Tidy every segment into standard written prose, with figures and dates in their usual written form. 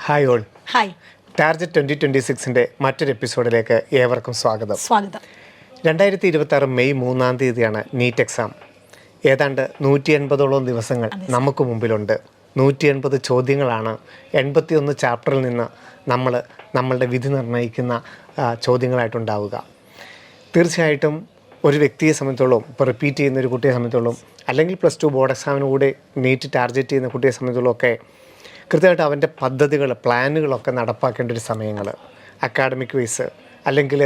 Hi all. Hi. Target 2026 മറ്റൊരു എപ്പിസോഡിലേക്ക് ഏവർക്കും സ്വാഗതം. 2026 മെയ് 3 നീറ്റ് എക്സാം. ഏതാണ്ട് 180ഓളം ദിവസങ്ങൾ നമുക്ക് മുമ്പിലുണ്ട്. 180 ചോദ്യങ്ങളാണ് 81 ചാപ്റ്ററിൽ നിന്ന് നമ്മളുടെ വിധി നിർണ്ണയിക്കുന്ന ചോദ്യങ്ങളായിട്ടുണ്ടാവുക. തീർച്ചയായിട്ടും ഒരു വ്യക്തിയെ സംബന്ധിച്ചോളം, ഇപ്പോൾ റിപ്പീറ്റ് ചെയ്യുന്ന ഒരു കുട്ടിയെ സംബന്ധിച്ചോളം, അല്ലെങ്കിൽ +2 ബോർഡ് എക്സാമിന് കൂടെ നീറ്റ് ടാർഗറ്റ് ചെയ്യുന്ന കുട്ടിയെ സംബന്ധിച്ചോളം ഒക്കെ കൃത്യമായിട്ട് അവൻ്റെ പദ്ധതികൾ, പ്ലാനുകളൊക്കെ നടപ്പാക്കേണ്ട ഒരു സമയങ്ങൾ, അക്കാഡമിക് വൈസ് അല്ലെങ്കിൽ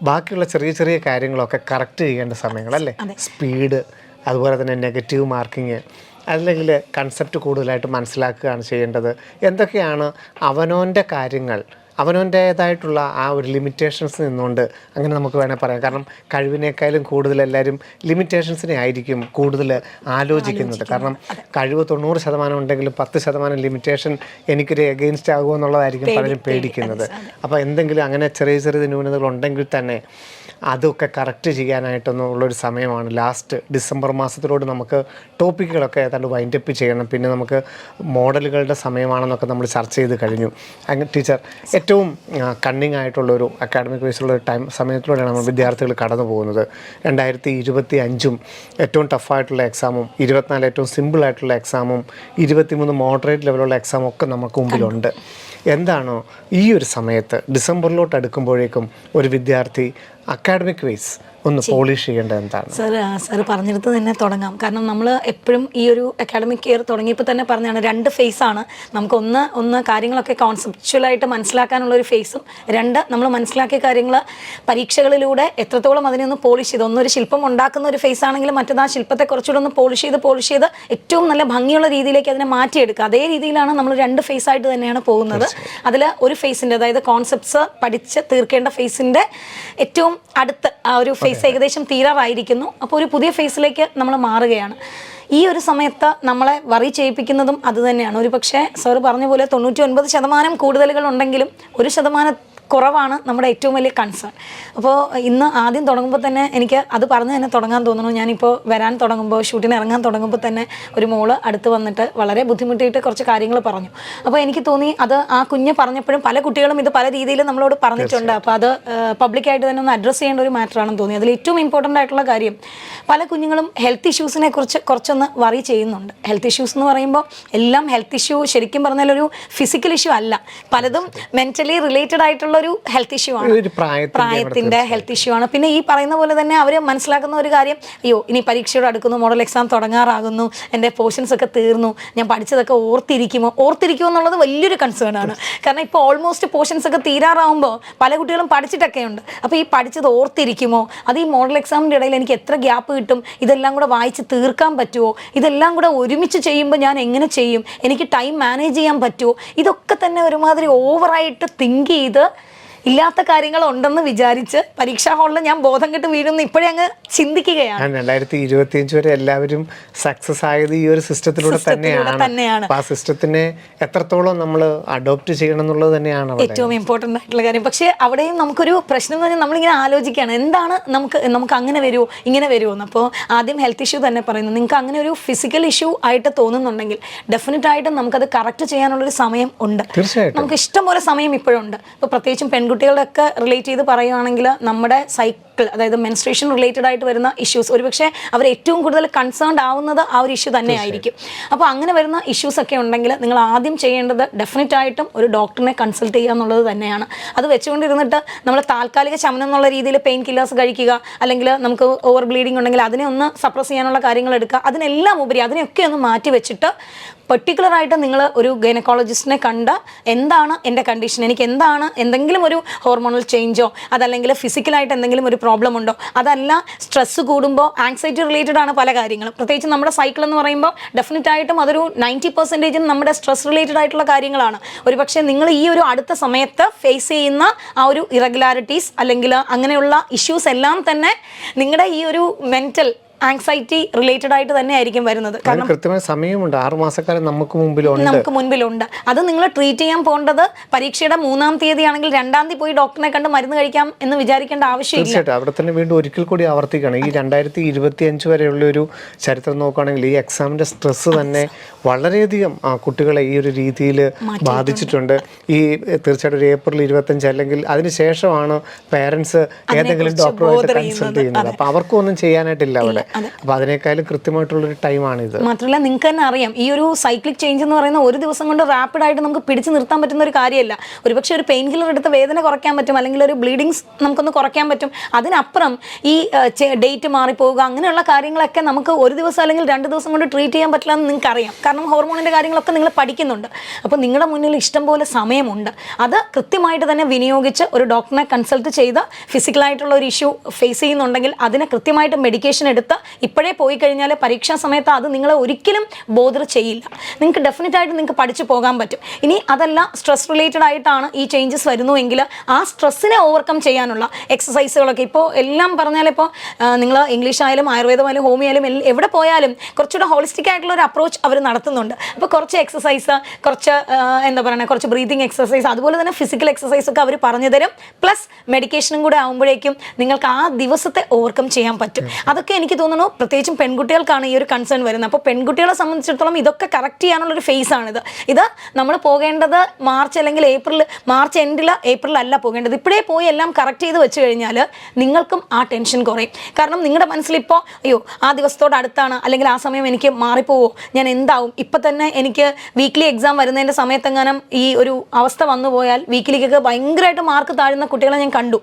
ബാക്കിയുള്ള ചെറിയ ചെറിയ കാര്യങ്ങളൊക്കെ കറക്റ്റ് ചെയ്യേണ്ട സമയങ്ങളല്ലേ. സ്പീഡ്, അതുപോലെ തന്നെ നെഗറ്റീവ് മാർക്കിങ്, അല്ലെങ്കിൽ കൺസെപ്റ്റ് കൂടുതലായിട്ട് മനസ്സിലാക്കുകയാണ് ചെയ്യേണ്ടത്. എന്തൊക്കെയാണ് അവനവൻ്റെ കാര്യങ്ങൾ, അവനവൻ്റേതായിട്ടുള്ള ആ ഒരു ലിമിറ്റേഷൻസ് നിന്നുകൊണ്ട് അങ്ങനെ നമുക്ക് വേണേൽ പറയാം. കാരണം കഴിവിനേക്കാളും കൂടുതൽ എല്ലാവരും ലിമിറ്റേഷൻസിനെ ആയിരിക്കും കൂടുതൽ ആലോചിക്കുന്നത്. കാരണം കഴിവ് 90% ഉണ്ടെങ്കിലും 10% ലിമിറ്റേഷൻ എനിക്കൊരു എഗെയിൻസ്റ്റ് ആകുമോ എന്നുള്ളതായിരിക്കും പലരും പേടിക്കുന്നത്. അപ്പോൾ എന്തെങ്കിലും അങ്ങനെ ചെറിയ ചെറിയ ന്യൂനതകൾ ഉണ്ടെങ്കിൽ തന്നെ അതൊക്കെ കറക്റ്റ് ചെയ്യാനായിട്ടൊന്നുള്ളൊരു സമയമാണ്. ലാസ്റ്റ് ഡിസംബർ മാസത്തിലോട് നമുക്ക് ടോപ്പിക്കുകളൊക്കെ ഏതാണ്ട് വൈൻഡപ്പ് ചെയ്യണം. പിന്നെ നമുക്ക് മോഡലുകളുടെ സമയമാണെന്നൊക്കെ നമ്മൾ ചർച്ച ചെയ്ത് കഴിഞ്ഞു. അങ്ങനെ ടീച്ചർ ഏറ്റവും കണ്ണിങ് ആയിട്ടുള്ളൊരു അക്കാഡമിക് വൈസുള്ള സമയത്തിലൂടെയാണ് നമ്മൾ വിദ്യാർത്ഥികൾ കടന്നു പോകുന്നത്. 2025 ഏറ്റവും ടഫായിട്ടുള്ള എക്സാമും 24 ഏറ്റവും സിമ്പിളായിട്ടുള്ള എക്സാമും 23 മോഡറേറ്റ് ലെവലുള്ള എക്സാമും ഒക്കെ നമുക്ക് മുമ്പിലുണ്ട്. എന്താണോ ഈ ഒരു സമയത്ത് ഡിസംബറിലോട്ട് അടുക്കുമ്പോഴേക്കും ഒരു വിദ്യാർത്ഥി അക്കാഡമിക് വൈസ് ഒന്ന് പോളിഷ് ചെയ്യേണ്ടത് എന്താണ്? സാർ പറഞ്ഞെടുത്ത് തന്നെ തുടങ്ങാം. കാരണം നമ്മൾ എപ്പോഴും ഈ ഒരു അക്കാഡമിക് ഇയർ തുടങ്ങിയപ്പോൾ തന്നെ പറഞ്ഞാണ് 2 ഫേസാണ്. നമുക്ക് ഒന്ന് കാര്യങ്ങളൊക്കെ കോൺസെപ്ച്വലായിട്ട് മനസ്സിലാക്കാനുള്ളൊരു ഫേസും, 2 നമ്മൾ മനസ്സിലാക്കിയ കാര്യങ്ങൾ പരീക്ഷകളിലൂടെ എത്രത്തോളം അതിനെ ഒന്ന് പോളിഷ് ചെയ്ത്, ഒന്നൊരു ശില്പം ഉണ്ടാക്കുന്ന ഒരു ഫേസ് ആണെങ്കിൽ മറ്റേത് ആ ശില്പത്തെ കുറച്ചുകൂടെ ഒന്ന് പോളിഷ് ചെയ്ത് ഏറ്റവും നല്ല ഭംഗിയുള്ള രീതിയിലേക്ക് അതിനെ മാറ്റിയെടുക്കുക. അതേ രീതിയിലാണ് നമ്മൾ 2 ഫേസായിട്ട് തന്നെയാണ് പോകുന്നത്. അതിൽ ഒരു ഫേസിൻ്റെ, അതായത് കോൺസെപ്റ്റ്സ് പഠിച്ച് തീർക്കേണ്ട ഫേസിൻ്റെ ഏറ്റവും അടുത്ത് ആ ഒരു ഫേസ് ഏകദേശം തീരാറായിരിക്കുന്നു. അപ്പോൾ ഒരു പുതിയ ഫേസിലേക്ക് നമ്മൾ മാറുകയാണ്. ഈ ഒരു സമയത്ത് നമ്മളെ വറി ചെയ്യിപ്പിക്കുന്നതും അത് തന്നെയാണ്. ഒരു പക്ഷേ സാർ പറഞ്ഞ പോലെ 99% കൂടുതലുകൾ ഉണ്ടെങ്കിലും 1% കുറവാണ് നമ്മുടെ ഏറ്റവും വലിയ കൺസേൺ. അപ്പോൾ ഇന്ന് ആദ്യം തുടങ്ങുമ്പോൾ തന്നെ എനിക്ക് അത് പറഞ്ഞ് തന്നെ തുടങ്ങാൻ തോന്നുന്നു. ഞാനിപ്പോൾ വരാൻ തുടങ്ങുമ്പോൾ, ഷൂട്ടിന് ഇറങ്ങാൻ തുടങ്ങുമ്പോൾ തന്നെ ഒരു മോള് അടുത്ത് വന്നിട്ട് വളരെ ബുദ്ധിമുട്ടിയിട്ട് കുറച്ച് കാര്യങ്ങൾ പറഞ്ഞു. അപ്പോൾ എനിക്ക് തോന്നി അത് ആ കുഞ്ഞ് പറഞ്ഞപ്പോഴും പല കുട്ടികളും ഇത് പല രീതിയിൽ നമ്മളോട് പറഞ്ഞിട്ടുണ്ട്. അപ്പോൾ അത് പബ്ലിക്കായിട്ട് തന്നെ ഒന്ന് അഡ്രസ്സ് ചെയ്യേണ്ട ഒരു മാറ്ററാണെന്ന് തോന്നി. അതിൽ ഏറ്റവും ഇമ്പോർട്ടൻ്റ് ആയിട്ടുള്ള കാര്യം, പല കുഞ്ഞുങ്ങളും ഹെൽത്ത് ഇഷ്യൂസിനെ കുറിച്ച് കുറച്ചൊന്ന് വറി ചെയ്യുന്നുണ്ട്. ഹെൽത്ത് ഇഷ്യൂസ് എന്ന് പറയുമ്പോൾ എല്ലാം ഹെൽത്ത് ഇഷ്യൂ ശരിക്കും പറഞ്ഞാൽ ഒരു ഫിസിക്കൽ ഇഷ്യൂ അല്ല, പലതും മെൻ്റലി റിലേറ്റഡ് ആയിട്ടുള്ള ഒരു ഹെൽത്ത് ഇഷ്യൂ ആണ്, പ്രായത്തിന്റെ ഹെൽത്ത് ഇഷ്യൂ ആണ്. പിന്നെ ഈ പറയുന്ന പോലെ തന്നെ അവർ മനസ്സിലാക്കുന്ന ഒരു കാര്യം, അയ്യോ ഇനി പരീക്ഷയോട് അടുക്കുന്നു, മോഡൽ എക്സാം തുടങ്ങാറാകുന്നു, എൻ്റെ പോർഷൻസ് ഒക്കെ തീർന്നു, ഞാൻ പഠിച്ചതൊക്കെ ഓർത്തിരിക്കുമോ എന്നുള്ളത് വലിയൊരു കൺസേൺ ആണ്. കാരണം ഇപ്പോൾ ഓൾമോസ്റ്റ് പോർഷൻസ് ഒക്കെ തീരാറാവുമ്പോൾ പല കുട്ടികളും പഠിച്ചിട്ടൊക്കെ ഉണ്ട്. അപ്പോൾ ഈ പഠിച്ചത് ഓർത്തിരിക്കുമോ, അത് ഈ മോഡൽ എക്സാമിൻ്റെ ഇടയിൽ എനിക്ക് എത്ര ഗ്യാപ്പ് കിട്ടും, ഇതെല്ലാം കൂടെ വായിച്ച് തീർക്കാൻ പറ്റുമോ, ഇതെല്ലാം കൂടെ ഒരുമിച്ച് ചെയ്യുമ്പോൾ ഞാൻ എങ്ങനെ ചെയ്യും, എനിക്ക് ടൈം മാനേജ് ചെയ്യാൻ പറ്റുമോ, ഇതൊക്കെ തന്നെ ഒരുമാതിരി ഓവറായിട്ട് തിങ്ക് ചെയ്ത് ഇല്ലാത്ത കാര്യങ്ങളുണ്ടെന്ന് വിചാരിച്ച് പരീക്ഷാ ഹാളിൽ ഞാൻ ബോധം കെട്ട് വീഴുന്നു ഇപ്പോഴേ അങ്ങ് ചിന്തിക്കുകയാണ്. 2025 വരെ എല്ലാവരും സക്സസ് ആയത് ഈ ഒരു സിസ്റ്റത്തിലൂടെ തന്നെയാണ്. ആ സിസ്റ്റത്തിനെ എത്രത്തോളം നമ്മൾ അഡോപ്റ്റ് ചെയ്യണം എന്നുള്ളത് തന്നെയാണ് ഏറ്റവും ഇമ്പോർട്ടൻ്റ് ആയിട്ടുള്ള കാര്യം. പക്ഷേ അവിടെയും നമുക്കൊരു പ്രശ്നം എന്ന് പറഞ്ഞാൽ നമ്മളിങ്ങനെ ആലോചിക്കുകയാണ്, എന്താണ് നമുക്ക് അങ്ങനെ വരുമോ ഇങ്ങനെ വരുമോ എന്ന്. അപ്പോൾ ആദ്യം ഹെൽത്ത് ഇഷ്യൂ തന്നെ പറയുന്നു. നിങ്ങൾക്ക് അങ്ങനെ ഒരു ഫിസിക്കൽ ഇഷ്യൂ ആയിട്ട് തോന്നുന്നുണ്ടെങ്കിൽ ഡെഫിനറ്റ് ആയിട്ടും നമുക്കത് കറക്റ്റ് ചെയ്യാനുള്ളൊരു സമയം ഉണ്ട്. നമുക്ക് ഇഷ്ടംപോലെ സമയം ഇപ്പോഴുണ്ട്. ഇപ്പോൾ പ്രത്യേകിച്ചും കുട്ടികളുടെ ഒക്കെ റിലേറ്റ് ചെയ്ത് പറയുകയാണെങ്കിൽ നമ്മുടെ സൈക്കിൾ, അതായത് മെൻസ്ട്രേഷൻ റിലേറ്റഡ് ആയിട്ട് വരുന്ന ഇഷ്യൂസ്, ഒരുപക്ഷെ അവർ ഏറ്റവും കൂടുതൽ കൺസേൺഡ് ആവുന്നത് ആ ഒരു ഇഷ്യൂ തന്നെ ആയിരിക്കും. അപ്പോൾ അങ്ങനെ വരുന്ന ഇഷ്യൂസ് ഒക്കെ ഉണ്ടെങ്കിൽ നിങ്ങൾ ആദ്യം ചെയ്യേണ്ടത് ഡെഫിനറ്റ് ആയിട്ടും ഒരു ഡോക്ടറിനെ കൺസൾട്ട് ചെയ്യുക എന്നുള്ളത് തന്നെയാണ്. അത് വെച്ചുകൊണ്ടിരുന്നിട്ട് നമ്മൾ താൽക്കാലിക ശമനം എന്നുള്ള രീതിയിൽ പെയിൻ കില്ലേഴ്സ് കഴിക്കുക, അല്ലെങ്കിൽ നമുക്ക് ഓവർ ബ്ലീഡിങ് ഉണ്ടെങ്കിൽ അതിനെ ഒന്ന് സപ്രസ് ചെയ്യാനുള്ള കാര്യങ്ങൾ എടുക്കുക, അതിനെല്ലാം ഉപരി അതിനെയൊക്കെ ഒന്ന് മാറ്റി വെച്ചിട്ട് പെർട്ടിക്കുലറായിട്ട് നിങ്ങൾ ഒരു ഗൈനക്കോളജിസ്റ്റിനെ കണ്ട് എന്താണ് എൻ്റെ കണ്ടീഷൻ, എനിക്ക് എന്താണ്, എന്തെങ്കിലും ഒരു ഹോർമോണൽ ചേഞ്ചോ അതല്ലെങ്കിൽ ഫിസിക്കലായിട്ട് എന്തെങ്കിലും ഒരു പ്രോബ്ലം ഉണ്ടോ, അതല്ല സ്ട്രെസ്സ് കൂടുമ്പോൾ ആങ്സൈറ്റി റിലേറ്റഡ് ആണ് പല കാര്യങ്ങളും. പ്രത്യേകിച്ച് നമ്മുടെ സൈക്കിൾ എന്ന് പറയുമ്പോൾ ഡെഫിനറ്റ് ആയിട്ടും അതൊരു 90% നമ്മുടെ സ്ട്രെസ് റിലേറ്റഡ് ആയിട്ടുള്ള കാര്യങ്ങളാണ്. ഒരു പക്ഷേ നിങ്ങൾ ഈ ഒരു അടുത്ത സമയത്ത് ഫേസ് ചെയ്യുന്ന ആ ഒരു ഇറഗുലാരിറ്റീസ് അല്ലെങ്കിൽ അങ്ങനെയുള്ള ഇഷ്യൂസ് എല്ലാം തന്നെ നിങ്ങളുടെ ഈ ഒരു മെൻ്റൽ ആങ്സൈറ്റി റിലേറ്റഡ് ആയിട്ട് തന്നെ ആയിരിക്കും വരുന്നത്. കാരണം കൃത്യമായ സമയമുണ്ട്, 6 മാസക്കാലം നമുക്ക് മുമ്പിലുണ്ട്. അത് നിങ്ങൾ ട്രീറ്റ് ചെയ്യാൻ പോകേണ്ടത് പരീക്ഷയുടെ 3-ാം തീയതി ആണെങ്കിൽ 2-ാം തീയതി പോയി ഡോക്ടറിനെ കണ്ട് മരുന്ന് കഴിക്കാം എന്ന് വിചാരിക്കേണ്ട ആവശ്യമില്ല. തീർച്ചയായിട്ടും അവിടെ തന്നെ വീണ്ടും ഒരിക്കൽ കൂടി ആവർത്തിക്കുകയാണ്, ഈ 2025 വരെയുള്ള ഒരു ചരിത്രം നോക്കുകയാണെങ്കിൽ ഈ എക്സാമിന്റെ സ്ട്രെസ് തന്നെ വളരെയധികം കുട്ടികളെ ഈ ഒരു രീതിയിൽ ബാധിച്ചിട്ടുണ്ട്. ഈ തീർച്ചയായിട്ടും ഒരു ഏപ്രിൽ 25 അല്ലെങ്കിൽ അതിനുശേഷമാണ് പേരൻസ് ഏതെങ്കിലും ഡോക്ടറുമായിട്ട് കൺസൾട്ട് ചെയ്യുന്നത്. അപ്പൊ അവർക്കും ഒന്നും ചെയ്യാനായിട്ടില്ല അവിടെ. അപ്പൊ അതിനേക്കാളും കൃത്യമായിട്ടുള്ളൊരു ടൈമാണിത്. മാത്രമല്ല നിങ്ങൾക്ക് തന്നെ അറിയാം, ഈ ഒരു സൈക്ലിക് ചേഞ്ച് എന്ന് പറയുന്ന ഒരു ദിവസം കൊണ്ട് റാപ്പിഡായിട്ട് നമുക്ക് പിടിച്ചു നിർത്താൻ പറ്റുന്ന ഒരു കാര്യമല്ല. ഒരുപക്ഷെ ഒരു പെയിൻ കില്ലർ എടുത്ത് വേദന കുറയ്ക്കാൻ പറ്റും, അല്ലെങ്കിൽ ഒരു ബ്ലീഡിങ്സ് നമുക്കൊന്ന് കുറയ്ക്കാൻ പറ്റും. അതിനപ്പുറം ഈ ഡേറ്റ് മാറിപ്പോവുക അങ്ങനെയുള്ള കാര്യങ്ങളൊക്കെ നമുക്ക് ഒരു ദിവസം അല്ലെങ്കിൽ 2 ദിവസം കൊണ്ട് ട്രീറ്റ് ചെയ്യാൻ പറ്റില്ല എന്ന് നിങ്ങൾക്ക് അറിയാം. കാരണം ഹോർമോണിൻ്റെ കാര്യങ്ങളൊക്കെ നിങ്ങൾ പഠിക്കുന്നുണ്ട്. അപ്പോൾ നിങ്ങളുടെ മുന്നിൽ ഇഷ്ടംപോലെ സമയമുണ്ട്. അത് കൃത്യമായിട്ട് തന്നെ വിനിയോഗിച്ച് ഒരു ഡോക്ടറിനെ കൺസൾട്ട് ചെയ്ത് ഫിസിക്കലായിട്ടുള്ള ഒരു ഇഷ്യൂ ഫേസ് ചെയ്യുന്നുണ്ടെങ്കിൽ അതിനെ കൃത്യമായിട്ട് മെഡിക്കേഷൻ എടുത്ത് ഇപ്പോഴേ പോയി കഴിഞ്ഞാൽ പരീക്ഷാ സമയത്ത് അത് നിങ്ങളെ ഒരിക്കലും ബോധർ ചെയ്യില്ല. നിങ്ങൾക്ക് ഡെഫിനറ്റായിട്ട് നിങ്ങൾക്ക് പഠിച്ചു പോകാൻ പറ്റും. ഇനി അതല്ല സ്ട്രെസ് റിലേറ്റഡ് ആയിട്ടാണ് ഈ ചേഞ്ചസ് വരുന്നുവെങ്കിൽ ആ സ്ട്രെസ്സിനെ ഓവർകം ചെയ്യാനുള്ള എക്സസൈസുകളൊക്കെ ഇപ്പോൾ എല്ലാം പറഞ്ഞാൽ ഇപ്പോൾ നിങ്ങൾ ഇംഗ്ലീഷ് ആയാലും ആയുർവേദമായാലും ഹോമിയോ ആയാലും എവിടെ പോയാലും കുറച്ചുകൂടെ ഹോളിസ്റ്റിക് ആയിട്ടുള്ള ഒരു അപ്രോച്ച് അവർ നടത്തുന്നുണ്ട്. അപ്പോൾ കുറച്ച് എക്സസൈസ്, കുറച്ച് എന്താ പറയുക, കുറച്ച് ബ്രീതിങ് എക്സസൈസ്, അതുപോലെ തന്നെ ഫിസിക്കൽ എക്സസൈസ് ഒക്കെ അവർ പറഞ്ഞു തരും. പ്ലസ് മെഡിക്കേഷനും കൂടെ ആകുമ്പോഴേക്കും നിങ്ങൾക്ക് ആ ദിവസത്തെ ഓവർകം ചെയ്യാൻ പറ്റും. അതൊക്കെ എനിക്ക് തോന്നുന്നു പ്രത്യേകിച്ചും പെൺകുട്ടികൾക്കാണ് ഈ ഒരു കൺസേൺ വരുന്നത്. അപ്പോൾ പെൺകുട്ടികളെ സംബന്ധിച്ചിടത്തോളം ഇതൊക്കെ കറക്റ്റ് ചെയ്യാനുള്ളൊരു ഫേസ് ആണിത്. ഇത് നമ്മൾ പോകേണ്ടത് മാർച്ച് അല്ലെങ്കിൽ മാർച്ച് എൻഡിൽ ഏപ്രിൽ അല്ല പോകേണ്ടത്. ഇപ്പോഴേ പോയി എല്ലാം കറക്റ്റ് ചെയ്ത് വെച്ച് കഴിഞ്ഞാൽ നിങ്ങൾക്കും ആ ടെൻഷൻ കുറയും. കാരണം നിങ്ങളുടെ മനസ്സിലിപ്പോൾ അയ്യോ ആ ദിവസത്തോട് അടുത്താണ്, അല്ലെങ്കിൽ ആ സമയം എനിക്ക് മാറിപ്പോവോ, ഞാൻ എന്താവും, ഇപ്പം തന്നെ എനിക്ക് വീക്ക്ലി എക്സാം വരുന്നതിൻ്റെ സമയത്തെങ്ങാനും ഈ ഒരു അവസ്ഥ വന്നു പോയാൽ വീക്കിലിക്കൊക്കെ ഭയങ്കരമായിട്ട് മാർക്ക് താഴുന്ന കുട്ടികളെ ഞാൻ കണ്ടു.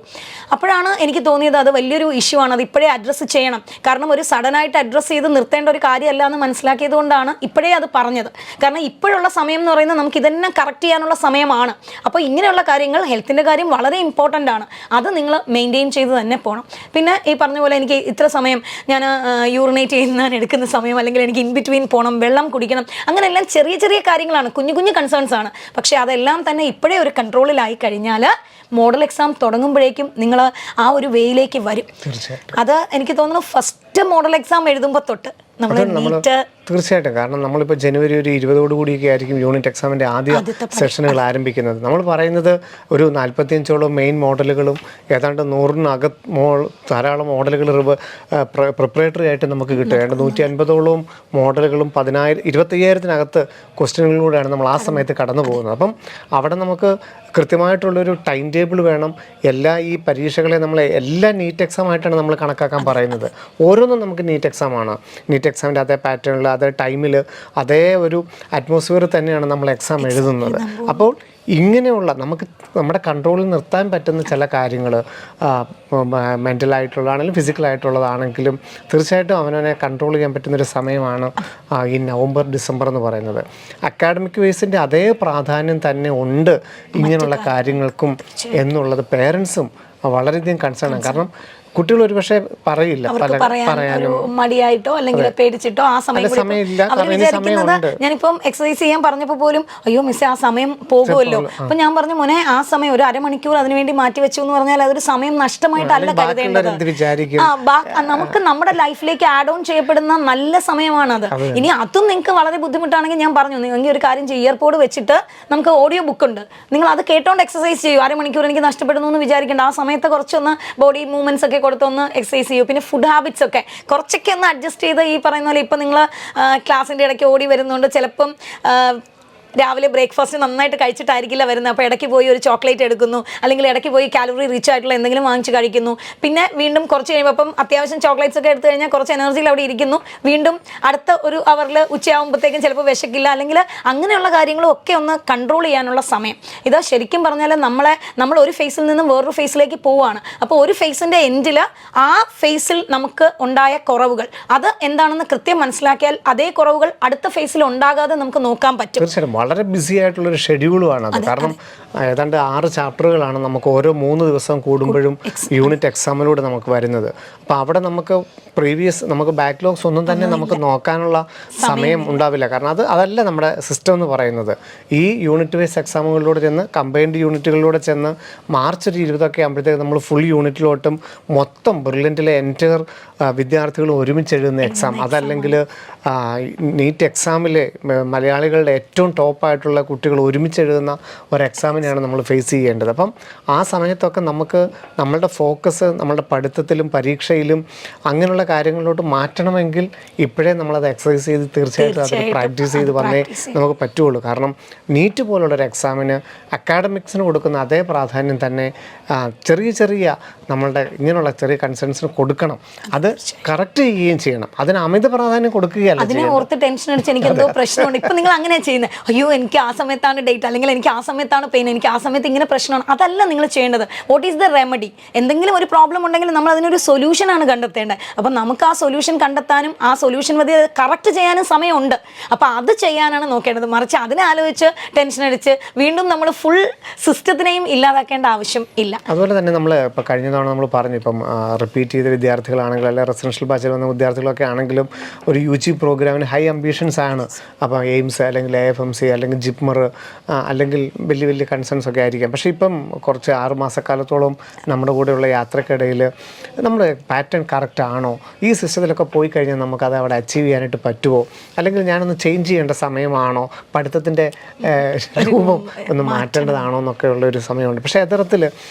അപ്പോഴാണ് എനിക്ക് തോന്നിയത് അത് വലിയൊരു ഇഷ്യൂ ആണ്, അത് ഇപ്പോഴേ അഡ്രസ്സ് ചെയ്യണം. കാരണം ഒരു സഡനായിട്ട് അഡ്രസ്സ് ചെയ്ത് നിർത്തേണ്ട ഒരു കാര്യമല്ല എന്ന് മനസ്സിലാക്കിയത് കൊണ്ടാണ് ഇപ്പോഴേ അത് പറഞ്ഞത്. കാരണം ഇപ്പോഴുള്ള സമയം എന്ന് പറയുന്നത് നമുക്ക് ഇതെന്നെ കറക്റ്റ് ചെയ്യാനുള്ള സമയമാണ്. അപ്പോൾ ഇങ്ങനെയുള്ള കാര്യങ്ങൾ, ഹെൽത്തിൻ്റെ കാര്യം വളരെ ഇമ്പോർട്ടൻ്റ് ആണ്. അത് നിങ്ങൾ മെയിൻറ്റെയിൻ ചെയ്ത് തന്നെ പോകണം. പിന്നെ ഈ പറഞ്ഞ പോലെ എനിക്ക് ഇത്ര സമയം ഞാൻ യൂറിനേറ്റ് ചെയ്യുന്ന എടുക്കുന്ന സമയം, അല്ലെങ്കിൽ എനിക്ക് ഇൻ ബിറ്റ്വീൻ പോകണം, വെള്ളം കുടിക്കണം, അങ്ങനെയെല്ലാം ചെറിയ ചെറിയ കാര്യങ്ങളാണ്, കുഞ്ഞു കുഞ്ഞു കൺസേൺസ് ആണ്. പക്ഷേ അതെല്ലാം തന്നെ ഇപ്പോഴേ ഒരു കൺട്രോളിലായി കഴിഞ്ഞാൽ മോഡൽ എക്സാം തുടങ്ങുമ്പോഴേക്കും നിങ്ങൾ ആ ഒരു വേയിലേക്ക് വരും. അത് എനിക്ക് തോന്നുന്നു ഫസ്റ്റ് മോഡൽ എക്സാം എഴുതുമ്പോൾ തൊട്ട് നമ്മൾ തീർച്ചയായിട്ടും. കാരണം നമ്മളിപ്പോൾ ജനുവരി ഒരു 20 ആയിരിക്കും യൂണിറ്റ് എക്സാമിൻ്റെ ആദ്യ സെഷനുകൾ ആരംഭിക്കുന്നത്. നമ്മൾ പറയുന്നത് ഒരു 45ഓളം മെയിൻ മോഡലുകളും ഏതാണ്ട് 100-നകത്ത് ധാരാളം മോഡലുകൾ പ്രിപ്പറേറ്ററി ആയിട്ട് നമുക്ക് കിട്ടുക. ഏതാണ്ട് 150ഓളം മോഡലുകളും 25,000-നകത്ത് ക്വസ്റ്റ്യനുകളിലൂടെയാണ് നമ്മൾ ആ സമയത്ത് കടന്നു പോകുന്നത്. അപ്പം അവിടെ നമുക്ക് കൃത്യമായിട്ടുള്ളൊരു ടൈം ടേബിൾ വേണം. ഈ പരീക്ഷകളെ എല്ലാ നീറ്റ് എക്സാം ആയിട്ടാണ് നമ്മൾ കണക്കാക്കാൻ പറയുന്നത്. ഓരോന്നും നമുക്ക് നീറ്റ് എക്സാമാണ്. നീറ്റ് എക്സാമിൻ്റെ അതേ പാറ്റേണിൽ, അതേ ടൈമിൽ, അതേ ഒരു അറ്റ്മോസ്ഫിയർ തന്നെയാണ് നമ്മൾ എക്സാം എഴുതുന്നത്. അപ്പോൾ ഇങ്ങനെയുള്ള നമുക്ക് നമ്മുടെ കൺട്രോളിൽ നിർത്താൻ പറ്റുന്ന ചില കാര്യങ്ങൾ, മെൻ്റലായിട്ടുള്ളതാണെങ്കിലും ഫിസിക്കലായിട്ടുള്ളതാണെങ്കിലും തീർച്ചയായിട്ടും അവനെ കൺട്രോൾ ചെയ്യാൻ പറ്റുന്നൊരു സമയമാണ് ഈ നവംബർ ഡിസംബർ എന്ന് പറയുന്നത്. അക്കാഡമിക് വൈസിൻ്റെ അതേ പ്രാധാന്യം തന്നെ ഉണ്ട് ഇങ്ങനെയുള്ള കാര്യങ്ങൾക്കും എന്നുള്ളത് പേരൻസും വളരെയധികം കൺസേൺ ആണ്. കാരണം കുട്ടികൾ ഒരു പക്ഷേ പറയില്ല, പറയാനും മടിയായിട്ടോ അല്ലെങ്കിൽ പേടിച്ചിട്ടോ ആ സമയം ഞാനിപ്പം എക്സസൈസ് ചെയ്യാൻ പറഞ്ഞപ്പോൾ പോലും അയ്യോ മിസ്സേ ആ സമയം പോകുമല്ലോ. അപ്പൊ ഞാൻ പറഞ്ഞു മോനെ ആ സമയം ഒരു അരമണിക്കൂർ അതിനുവേണ്ടി മാറ്റി വെച്ചു എന്ന് പറഞ്ഞാൽ അതൊരു സമയം നഷ്ടമായിട്ടല്ല കരുതേണ്ടത്. നമുക്ക് നമ്മുടെ ലൈഫിലേക്ക് ആഡ് ഓൺ ചെയ്യപ്പെടുന്ന നല്ല സമയമാണത്. ഇനി അതും നിങ്ങൾക്ക് വളരെ ബുദ്ധിമുട്ടാണെങ്കിൽ ഞാൻ പറഞ്ഞു നിങ്ങൾ ഒരു കാര്യം ചെയ്യും, ഇയർപോഡ് വെച്ചിട്ട് നമുക്ക് ഓഡിയോ ബുക്ക് ഉണ്ട്, നിങ്ങൾ അത് കേട്ടോണ്ട് എക്സസൈസ് ചെയ്യും. അരമണിക്കൂർ എനിക്ക് നഷ്ടപ്പെടുന്നു എന്ന് വിചാരിക്കേണ്ട. ആ സമയത്ത് കുറച്ചൊന്ന് ബോഡി മൂവ്മെന്റ്സ് ഒക്കെ കൊടുത്തൊന്ന് എക്സസൈസ് ചെയ്യും. പിന്നെ ഫുഡ് ഹാബിറ്റ്സ് ഒക്കെ കുറച്ചൊക്കെ ഒന്ന് അഡ്ജസ്റ്റ് ചെയ്ത് ഈ പറയുന്ന പോലെ ഇപ്പം നിങ്ങൾ ക്ലാസ്സിൻ്റെ ഇടയ്ക്ക് ഓടി വരുന്നുണ്ട്, ചിലപ്പം രാവിലെ ബ്രേക്ക്ഫാസ്റ്റ് നന്നായിട്ട് കഴിച്ചിട്ടായിരിക്കില്ല വരുന്നത്. അപ്പോൾ ഇടയ്ക്ക് പോയി ഒരു ചോക്ലേറ്റ് എടുക്കുന്നു, അല്ലെങ്കിൽ ഇടയ്ക്ക് പോയി കാലറി റിച്ച് ആയിട്ടുള്ള എന്തെങ്കിലും വാങ്ങിച്ച് കഴിക്കുന്നു. പിന്നെ വീണ്ടും കുറച്ച് കഴിയുമ്പോൾ അപ്പം അത്യാവശ്യം ചോക്ലേറ്റ്സ് ഒക്കെ എടുത്തു കഴിഞ്ഞാൽ കുറച്ച് എനർജിയിൽ അവിടെ ഇരിക്കുന്നു. വീണ്ടും അടുത്ത ഒരു അവറിൽ ഉച്ചയാകുമ്പോഴത്തേക്കും ചിലപ്പോൾ വിശക്കില്ല, അല്ലെങ്കിൽ അങ്ങനെയുള്ള കാര്യങ്ങളും ഒക്കെ ഒന്ന് കൺട്രോൾ ചെയ്യാനുള്ള സമയം. ഇത് ശരിക്കും പറഞ്ഞാൽ നമ്മൾ ഒരു ഫേസിൽ നിന്നും വേറൊരു ഫേസിലേക്ക് പോവുകയാണ്. അപ്പോൾ ഒരു ഫേസിൻ്റെ എൻഡിൽ ആ ഫേസിൽ നമുക്ക് ഉണ്ടായ കുറവുകൾ അത് എന്താണെന്ന് കൃത്യം മനസ്സിലാക്കിയാൽ അതേ കുറവുകൾ അടുത്ത ഫേസിൽ ഉണ്ടാകാതെ നമുക്ക് നോക്കാൻ പറ്റും. വളരെ ബിസി ആയിട്ടുള്ളൊരു ഷെഡ്യൂളുമാണ് അത്. കാരണം ഏതാണ്ട് 6 ചാപ്റ്ററുകളാണ് നമുക്ക് ഓരോ 3 ദിവസം കൂടുമ്പോഴും യൂണിറ്റ് എക്സാമിലൂടെ നമുക്ക് വരുന്നത്. അപ്പോൾ അവിടെ നമുക്ക് നമുക്ക് ബാക്ക്ലോഗ്സ് ഒന്നും തന്നെ നമുക്ക് നോക്കാനുള്ള സമയം ഉണ്ടാവില്ല. കാരണം അതല്ല നമ്മുടെ സിസ്റ്റം എന്ന് പറയുന്നത്. ഈ യൂണിറ്റ് വൈസ് എക്സാമുകളിലൂടെ ചെന്ന് കമ്പൈൻഡ് യൂണിറ്റുകളിലൂടെ ചെന്ന് മാർച്ച് 20 ആകുമ്പോഴത്തേക്ക് നമ്മൾ ഫുൾ യൂണിറ്റിലോട്ടും മൊത്തം ബ്രില്യൻറ്റിലെ എൻറ്റയർ വിദ്യാർത്ഥികൾ ഒരുമിച്ച് എഴുതുന്ന എക്സാം, അതല്ലെങ്കിൽ നീറ്റ് എക്സാമിലെ മലയാളികളുടെ ഏറ്റവും ടോപ്പായിട്ടുള്ള കുട്ടികൾ ഒരുമിച്ച് എഴുതുന്ന ഒരു എക്സാമിനെയാണ് നമ്മൾ ഫേസ് ചെയ്യേണ്ടത്. അപ്പം ആ സമയത്തൊക്കെ നമുക്ക് നമ്മളുടെ ഫോക്കസ് നമ്മളുടെ പഠിത്തത്തിലും പരീക്ഷയിലും അങ്ങനെയുള്ള കാര്യങ്ങളിലോട്ട് മാറ്റണമെങ്കിൽ ഇപ്പോഴേ നമ്മളത് എക്സസൈസ് ചെയ്ത് തീർച്ചയായിട്ടും അത് പ്രാക്ടീസ് ചെയ്ത് വന്നേ നമുക്ക് പറ്റുള്ളൂ. കാരണം നീറ്റ് പോലുള്ളൊരു എക്സാമിന് അക്കാഡമിക്സിന് കൊടുക്കുന്ന അതേ പ്രാധാന്യം തന്നെ ചെറിയ നമ്മളുടെ ഇങ്ങനെയുള്ള ചെറിയ കൺസേൺസിന് കൊടുക്കണം. അത് കറക്റ്റ് ചെയ്യുകയും ചെയ്യണം. അതിന് അമിത പ്രാധാന്യം കൊടുക്കുകയല്ല. അതിനെ ഓർത്ത് ടെൻഷൻ അടിച്ച് എനിക്ക് എന്തോ പ്രശ്നമുണ്ട്, ഇപ്പം നിങ്ങൾ അങ്ങനെ ചെയ്യുന്നത്, അയ്യോ എനിക്ക് ആ സമയത്താണ് ഡേറ്റ്, അല്ലെങ്കിൽ എനിക്ക് ആ സമയത്താണ് പെയിൻ, എനിക്ക് ആ സമയത്ത് ഇങ്ങനെ പ്രശ്നമാണ്. അതല്ല നിങ്ങൾ ചെയ്യേണ്ടത്. What is the remedy? എന്തെങ്കിലും ഒരു പ്രോബ്ലം ഉണ്ടെങ്കിൽ നമ്മൾ അതിനൊരു സൊല്യൂഷനാണ് കണ്ടെത്തേണ്ടത്. അപ്പം നമുക്ക് ആ സൊല്യൂഷൻ കണ്ടെത്താനും ആ സൊല്യൂഷൻ മതി കറക്റ്റ് ചെയ്യാനും സമയമുണ്ട്. അപ്പോൾ അത് ചെയ്യാനാണ് നോക്കേണ്ടത്. മറിച്ച് അതിനെ ആലോചിച്ച് ടെൻഷൻ അടിച്ച് വീണ്ടും നമ്മൾ ഫുൾ സിസ്റ്റത്തിനെയും ഇല്ലാതാക്കേണ്ട ആവശ്യം ഇല്ല. അതുപോലെ തന്നെ നമ്മൾ ഇപ്പോൾ കഴിഞ്ഞ തവണ നമ്മൾ പറഞ്ഞു, ഇപ്പം റിപ്പീറ്റ് ചെയ്ത വിദ്യാർത്ഥികളാണെങ്കിലും അല്ലെങ്കിൽ റെസിഡൻഷ്യൽ ബാച്ചിൽ വന്ന വിദ്യാർത്ഥികളൊക്കെ ആണെങ്കിലും ഒരു UG പ്രോഗ്രാമിന് ഹൈ അംബിഷൻസ് ആണ്. അപ്പോൾ എയിംസ് അല്ലെങ്കിൽ AFMC അല്ലെങ്കിൽ ജിപ്മർ അല്ലെങ്കിൽ വലിയ കൺസേൺസ് ഒക്കെ ആയിരിക്കാം. പക്ഷേ ഇപ്പം കുറച്ച് 6 മാസക്കാലത്തോളം നമ്മുടെ കൂടെയുള്ള യാത്രക്കിടയിൽ നമ്മുടെ പാറ്റേൺ കറക്റ്റ് ആണോ, ഈ സിസ്റ്റത്തിലൊക്കെ പോയി കഴിഞ്ഞാൽ നമുക്കത് അവിടെ അച്ചീവ് ചെയ്യാനായിട്ട് പറ്റുമോ, അല്ലെങ്കിൽ ഞാനൊന്ന് ചേഞ്ച് ചെയ്യേണ്ട സമയമാണോ, പഠിത്തത്തിൻ്റെ രൂപം ഒന്ന് മാറ്റേണ്ടതാണോ എന്നൊക്കെ ഉള്ളൊരു സമയമുണ്ട്. പക്ഷേ യഥാർത്ഥത്തിൽ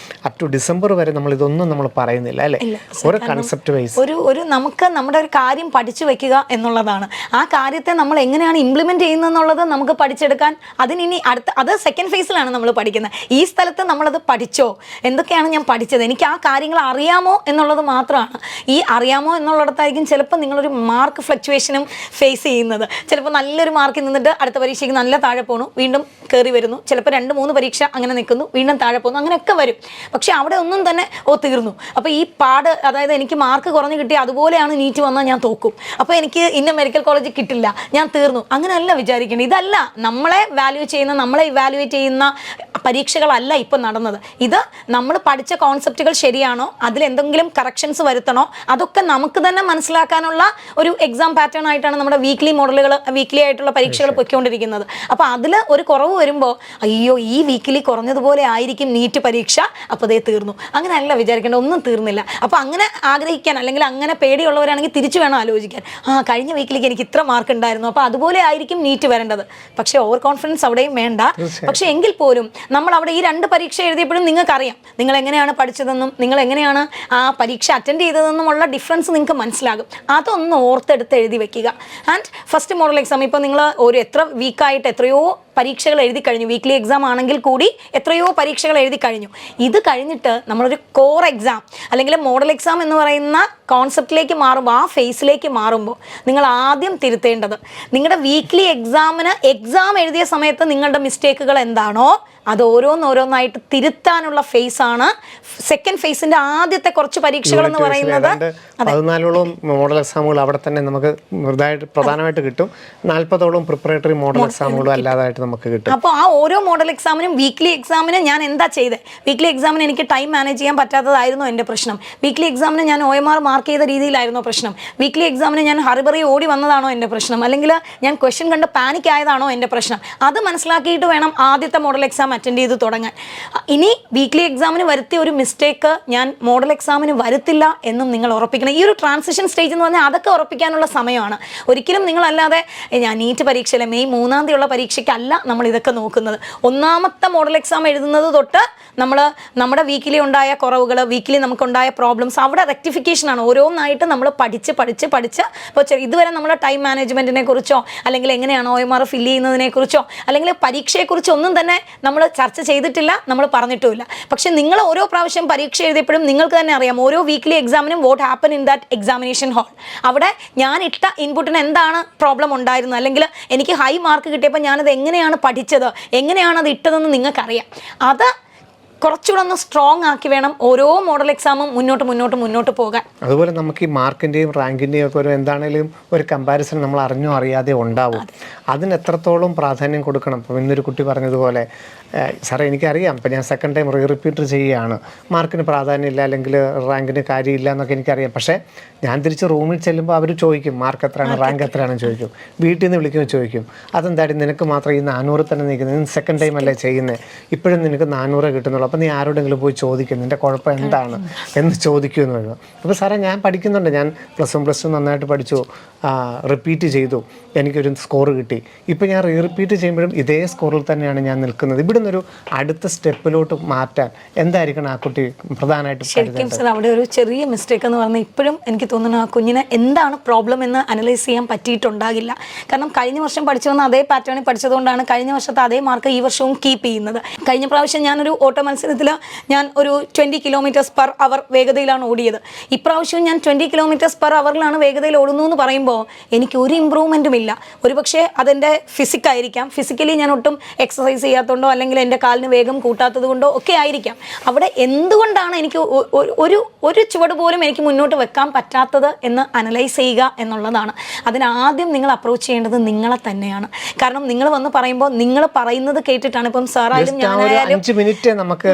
അപ് ടു ഡിസംബർ വരെ നമ്മളിതൊന്നും നമ്മൾ പറയുന്നില്ല അല്ലേ, ഒരു കൺസെപ്റ്റ് വൈസ് ഒരു നമുക്ക് നമ്മുടെ ഒരു കാര്യം പഠിച്ചു വെക്കുക എന്നുള്ളതാണ്. ആ കാര്യത്തെ നമ്മൾ എങ്ങനെയാണ് ഇംപ്ലിമെന്റ് ചെയ്യുന്നത് എന്നുള്ളത് നമുക്ക് പഠിച്ചെടുക്കാൻ അതിനി അത് സെക്കൻഡ് ഫേസിലാണ് നമ്മൾ പഠിക്കുന്നത്. ഈ സ്ഥലത്ത് നമ്മളത് പഠിച്ചോ, എന്തൊക്കെയാണ് ഞാൻ പഠിച്ചത്, എനിക്ക് ആ കാര്യങ്ങൾ അറിയാമോ എന്നുള്ളത് മാത്രമാണ്. ഈ അറിയാമോ എന്നുള്ളിടത്തായിരിക്കും ചിലപ്പോൾ നിങ്ങളൊരു മാർക്ക് ഫ്ലക്ച്വേഷനും ഫേസ് ചെയ്യുന്നത്. ചിലപ്പോൾ നല്ലൊരു മാർക്കിൽ നിന്നിട്ട് അടുത്ത പരീക്ഷയ്ക്ക് നല്ല താഴെ പോകണു, വീണ്ടും കയറി വരുന്നു. ചിലപ്പോൾ 2-3 പരീക്ഷ അങ്ങനെ നിൽക്കുന്നു, വീണ്ടും താഴെ പോകുന്നു, അങ്ങനെയൊക്കെ വരും. പക്ഷേ അവിടെ ഒന്നും തന്നെ തീർന്നു. അപ്പോൾ ഈ അതായത് എനിക്ക് മാർക്ക് കുറഞ്ഞ് കിട്ടി അതുപോലെയാണ് നീറ്റ് വന്നാൽ ഞാൻ തോക്കും, അപ്പോൾ എനിക്ക് ഇന്ന മെഡിക്കൽ കോളേജിൽ കിട്ടില്ല, ഞാൻ തീർന്നു, അങ്ങനെയല്ല വിചാരിക്കേണ്ടത്. ഇതല്ല നമ്മളെ വാല്യൂ ചെയ്യുന്ന, നമ്മളെ ഇവാലുവേറ്റ് ചെയ്യുന്ന പരീക്ഷകളല്ല ഇപ്പം നടന്നത്. ഇത് നമ്മൾ പഠിച്ച കോൺസെപ്റ്റുകൾ ശരിയാണോ, അതിലെന്തെങ്കിലും കറക്ഷൻസ് വരുത്തണോ, അതൊക്കെ നമുക്ക് തന്നെ മനസ്സിലാക്കാനുള്ള ഒരു എക്സാം പാറ്റേൺ ആയിട്ടാണ് നമ്മുടെ വീക്ക്ലി ആയിട്ടുള്ള പരീക്ഷകൾ പൊയ്ക്കൊണ്ടിരിക്കുന്നത്. അപ്പോൾ അതിൽ ഒരു കുറവ് വരുമ്പോൾ അയ്യോ ഈ വീക്കിലി കുറഞ്ഞതുപോലെ ആയിരിക്കും നീറ്റ് പരീക്ഷ, അപ്പോൾ അതേ തീർന്നു, അങ്ങനെയല്ല വിചാരിക്കേണ്ട. ഒന്നും തീർന്നില്ല. അപ്പോൾ അങ്ങനെ ആഗ്രഹിക്കാൻ അല്ലെങ്കിൽ അങ്ങനെ പേടിയുള്ളവരാണെങ്കിൽ തിരിച്ചു വേണം ആലോചിക്കാൻ. കഴിഞ്ഞ വീക്കിലേക്ക് എനിക്ക് ഇത്ര മാർക്ക് ഉണ്ടായിരുന്നു, അപ്പോൾ അതുപോലെ ആയിരിക്കും നീറ്റ് വരേണ്ടത്. പക്ഷേ ഓവർ കോൺഫിഡൻസ് അവിടെയും വേണ്ട. പക്ഷേ എങ്കിൽ പോലും നമ്മൾ അവിടെ ഈ 2 പരീക്ഷ എഴുതിയപ്പോഴും നിങ്ങൾക്കറിയാം നിങ്ങൾ എങ്ങനെയാണ് പഠിച്ചതെന്നും നിങ്ങൾ എങ്ങനെയാണ് ആ പരീക്ഷ അറ്റൻഡ് ചെയ്തതെന്നുമുള്ള ഡിഫറൻസ് നിങ്ങൾക്ക് മനസ്സിലാകും. അതൊന്ന് ഓർത്തെടുത്ത് എഴുതി വെക്കുക. ആൻഡ് ഫസ്റ്റ് മോഡൽ എക്സാം ഇപ്പോൾ നിങ്ങൾ എത്ര വീക്കായിട്ട് എത്രയോ പരീക്ഷകൾ എഴുതി കഴിഞ്ഞു. വീക്ക്ലി എക്സാം ആണെങ്കിൽ കൂടി എത്രയോ പരീക്ഷകൾ എഴുതി കഴിഞ്ഞു. ഇത് കഴിഞ്ഞിട്ട് നമ്മളൊരു കോർ എക്സാം അല്ലെങ്കിൽ മോഡൽ എക്സാം എന്ന് പറയുന്ന കോൺസെപ്റ്റിലേക്ക് മാറുമ്പോൾ, ആ ഫേസിലേക്ക് മാറുമ്പോൾ നിങ്ങൾ ആദ്യം തിരുത്തേണ്ടത് നിങ്ങളുടെ വീക്ക്ലി എക്സാം എഴുതിയ സമയത്ത് നിങ്ങളുടെ മിസ്റ്റേക്കുകൾ എന്താണോ അത് ഓരോന്നായിട്ട് തിരുത്താനുള്ള ഫേസാണ് സെക്കൻഡ് ഫേസിന്റെ ആദ്യത്തെ കുറച്ച് പരീക്ഷകൾ എന്ന് പറയുന്നത്. 14ഓളം മോഡൽ എക്സാമുകൾ അവിടെ തന്നെ നമുക്ക് പ്രധാനമായിട്ട് കിട്ടും. 40ഓളം പ്രിപ്പറേറ്ററി മോഡൽ എക്സാമുകളും അല്ലാതായിട്ട് നമുക്ക് കിട്ടും. അപ്പോൾ ആ ഓരോ മോഡൽ എക്സാമിനും വീക്ക്ലി എക്സാമിന് ഞാൻ എന്താ ചെയ്തത്, വീക്ക്ലി എക്സാമിന് എനിക്ക് ടൈം മാനേജ് ചെയ്യാൻ പറ്റാത്തതായിരുന്നു എൻ്റെ പ്രശ്നം, വീക്ക്ലി എക്സാമിന് ഞാൻ OMR മാർക്ക് ചെയ്ത രീതിയിലായിരുന്നോ പ്രശ്നം, വീക്ക്ലി എക്സാമിന് ഞാൻ ഹറിബറി ഓടി വന്നതാണോ എൻ്റെ പ്രശ്നം, അല്ലെങ്കിൽ ഞാൻ ക്വസ്റ്റ്യൻ കണ്ട് പാനിക് ആയതാണോ എൻ്റെ പ്രശ്നം, അത് മനസ്സിലാക്കിയിട്ട് വേണം ആദ്യത്തെ മോഡൽ എക്സാം അറ്റൻഡ് ചെയ്ത് തുടങ്ങാൻ. ഇനി വീക്ക്ലി എക്സാമിന് വരുത്തിയ ഒരു മിസ്റ്റേക്ക് ഞാൻ മോഡൽ എക്സാമിന് വരുത്തില്ല എന്നും നിങ്ങൾ ഉറപ്പിക്കണം. ഈ ഒരു ട്രാൻസിഷൻ സ്റ്റേജ് എന്ന് പറഞ്ഞാൽ അതൊക്കെ ഉറപ്പിക്കാനുള്ള സമയമാണ്. ഒരിക്കലും നിങ്ങളല്ലാതെ ഞാൻ നീറ്റ് പരീക്ഷയിലെ മെയ് 3-ാം തീയതിയുള്ള പരീക്ഷയ്ക്കല്ല നമ്മൾ ഇതൊക്കെ നോക്കുന്നത്. 1ാമത്തെ മോഡൽ എക്സാം എഴുതുന്നത് തൊട്ട് നമ്മൾ നമ്മുടെ വീക്കിലി ഉണ്ടായ കുറവുകൾ, വീക്കിലി നമുക്കുണ്ടായ പ്രോബ്ലംസ് അവിടെ റെക്ടിഫിക്കേഷനാണ്. ഓരോന്നായിട്ട് നമ്മൾ പഠിച്ച് ഇപ്പോൾ ഇതുവരെ നമ്മുടെ ടൈം മാനേജ്മെൻറ്റിനെ കുറിച്ചോ അല്ലെങ്കിൽ എങ്ങനെയാണ് OMR ഫില്ല് ചെയ്യുന്നതിനെ കുറിച്ചോ അല്ലെങ്കിൽ പരീക്ഷയെക്കുറിച്ചോ ഒന്നും തന്നെ നമ്മൾ ചർച്ച ചെയ്തിട്ടില്ല, നമ്മൾ പറഞ്ഞിട്ടുമില്ല. പക്ഷെ നിങ്ങൾ ഓരോ പ്രാവശ്യം പരീക്ഷ എഴുതിയപ്പോഴും നിങ്ങൾക്ക് തന്നെ അറിയാം ഓരോ വീക്ക്ലി എക്സാമിനും what happen in that examination hall. അവിടെ ഞാൻ ഇട്ട ഇൻപുട്ടിന് എന്താണ് പ്രോബ്ലം ഉണ്ടായിരുന്നത്, അല്ലെങ്കിൽ എനിക്ക് ഹൈ മാർക്ക് കിട്ടിയപ്പോൾ ഞാനത് എങ്ങനെയാണ് പഠിച്ചത്, എങ്ങനെയാണ് അത് ഇട്ടതെന്ന് നിങ്ങൾക്കറിയാം. അത് കുറച്ചുകൂടെ ഒന്ന് സ്ട്രോങ് ആക്കി വേണം ഓരോ മോഡൽ എക്സാമും മുന്നോട്ട് പോകാൻ. അതുപോലെ നമുക്ക് ഈ മാർക്കിൻ്റെയും റാങ്കിൻ്റെയും ഒക്കെ ഒരു എന്താണേലും ഒരു കമ്പാരിസൺ നമ്മൾ അറിഞ്ഞോ അറിയാതെ ഉണ്ടാവും. അതിന് എത്രത്തോളം പ്രാധാന്യം കൊടുക്കണം? ഇപ്പം ഇന്നൊരു കുട്ടി പറഞ്ഞതുപോലെ, സാറേ എനിക്കറിയാം, ഇപ്പം ഞാൻ സെക്കൻഡ് ടൈം റിപ്പീറ്റർ ചെയ്യുകയാണ്, മാർക്കിന് പ്രാധാന്യമില്ല അല്ലെങ്കിൽ റാങ്കിന് കാര്യമില്ല എന്നൊക്കെ എനിക്കറിയാം. പക്ഷേ ഞാൻ തിരിച്ച് റൂമിൽ ചെല്ലുമ്പോൾ അവർ ചോദിക്കും മാർക്ക് എത്രയാണ്, റാങ്ക് എത്രയാണെന്ന് ചോദിക്കും. വീട്ടിൽ നിന്ന് വിളിക്കുമ്പോൾ ചോദിക്കും, അതെന്തായാലും നിനക്ക് മാത്രം ഈ 400 തന്നെ നിൽക്കുന്നത്, നീ സെക്കൻഡ് ടൈം അല്ലേ ചെയ്യുന്നത്, ഇപ്പോഴും നിനക്ക് 400 കിട്ടുന്നുള്ളൂ, അപ്പോൾ നീ ആരോടെങ്കിലും പോയി ചോദിക്കും നിൻ്റെ കുഴപ്പം എന്താണ് എന്ന് ചോദിക്കുമെന്ന് പറഞ്ഞു. അപ്പോൾ സാറേ ഞാൻ പഠിക്കുന്നുണ്ട്, ഞാൻ +1 +2 നന്നായിട്ട് പഠിച്ചു, റിപ്പീറ്റ് ചെയ്തു, എനിക്കൊരു സ്കോർ കിട്ടി. ഇപ്പോൾ ഞാൻ റിപ്പീറ്റ് ചെയ്യുമ്പോഴും ഇതേ സ്കോറിൽ തന്നെയാണ് ഞാൻ നിൽക്കുന്നത്. ഇവിടെ നിന്നൊരു അടുത്ത സ്റ്റെപ്പിലോട്ട് മാറ്റാൻ എന്തായിരിക്കണം ആ കുട്ടി പ്രധാനമായിട്ടും? ശരിക്കും സാർ അവിടെ ഒരു ചെറിയ മിസ്റ്റേക്ക് എന്ന് പറഞ്ഞാൽ ഇപ്പോഴും എനിക്ക് തോന്നുന്നു ആ കുഞ്ഞിന് എന്താണ് പ്രോബ്ലം എന്ന് അനലൈസ് ചെയ്യാൻ പറ്റിയിട്ടുണ്ടാകില്ല. കാരണം കഴിഞ്ഞ വർഷം പഠിച്ചു വന്ന അതേ പാറ്റേണിൽ പഠിച്ചതുകൊണ്ടാണ് കഴിഞ്ഞ വർഷത്തെ അതേ മാർക്ക് ഈ വർഷവും കീപ്പ് ചെയ്യുന്നത്. കഴിഞ്ഞ പ്രാവശ്യം ഞാനൊരു ഓട്ടോ മത്സരത്തിൽ ഞാൻ ഒരു 20 km/h വേഗതയിലാണ് ഓടിയത്. ഇപ്രാവശ്യവും ഞാൻ 20 km/h വേഗതയിൽ ഓടുന്നു എന്ന് പറയുമ്പോൾ എനിക്ക് ഒരു ഇമ്പ്രൂവ്മെൻറ്റും ഇല്ല. ഒരുപക്ഷെ അതെൻ്റെ ഫിസിക്കായിരിക്കാം, ഫിസിക്കലി ഞാൻ ഒട്ടും എക്സസൈസ് ചെയ്യാത്തതുകൊണ്ടോ അല്ലെങ്കിൽ എൻ്റെ കാലിന് വേഗം കൂട്ടാത്തത് കൊണ്ടോ ഒക്കെ ആയിരിക്കാം. അവിടെ എന്തുകൊണ്ടാണ് എനിക്ക് ഒരു ചുവട് പോലും എനിക്ക് മുന്നോട്ട് വെക്കാൻ പറ്റാത്തത് എന്ന് അനലൈസ് ചെയ്യുക എന്നുള്ളതാണ്. അതിനാദ്യം നിങ്ങൾ അപ്രോച്ച് ചെയ്യേണ്ടത് നിങ്ങളെ തന്നെയാണ്. കാരണം നിങ്ങൾ വന്ന് പറയുമ്പോൾ നിങ്ങൾ പറയുന്നത് കേട്ടിട്ടാണ്, ഇപ്പം സാറായാലും ഞാനായാലും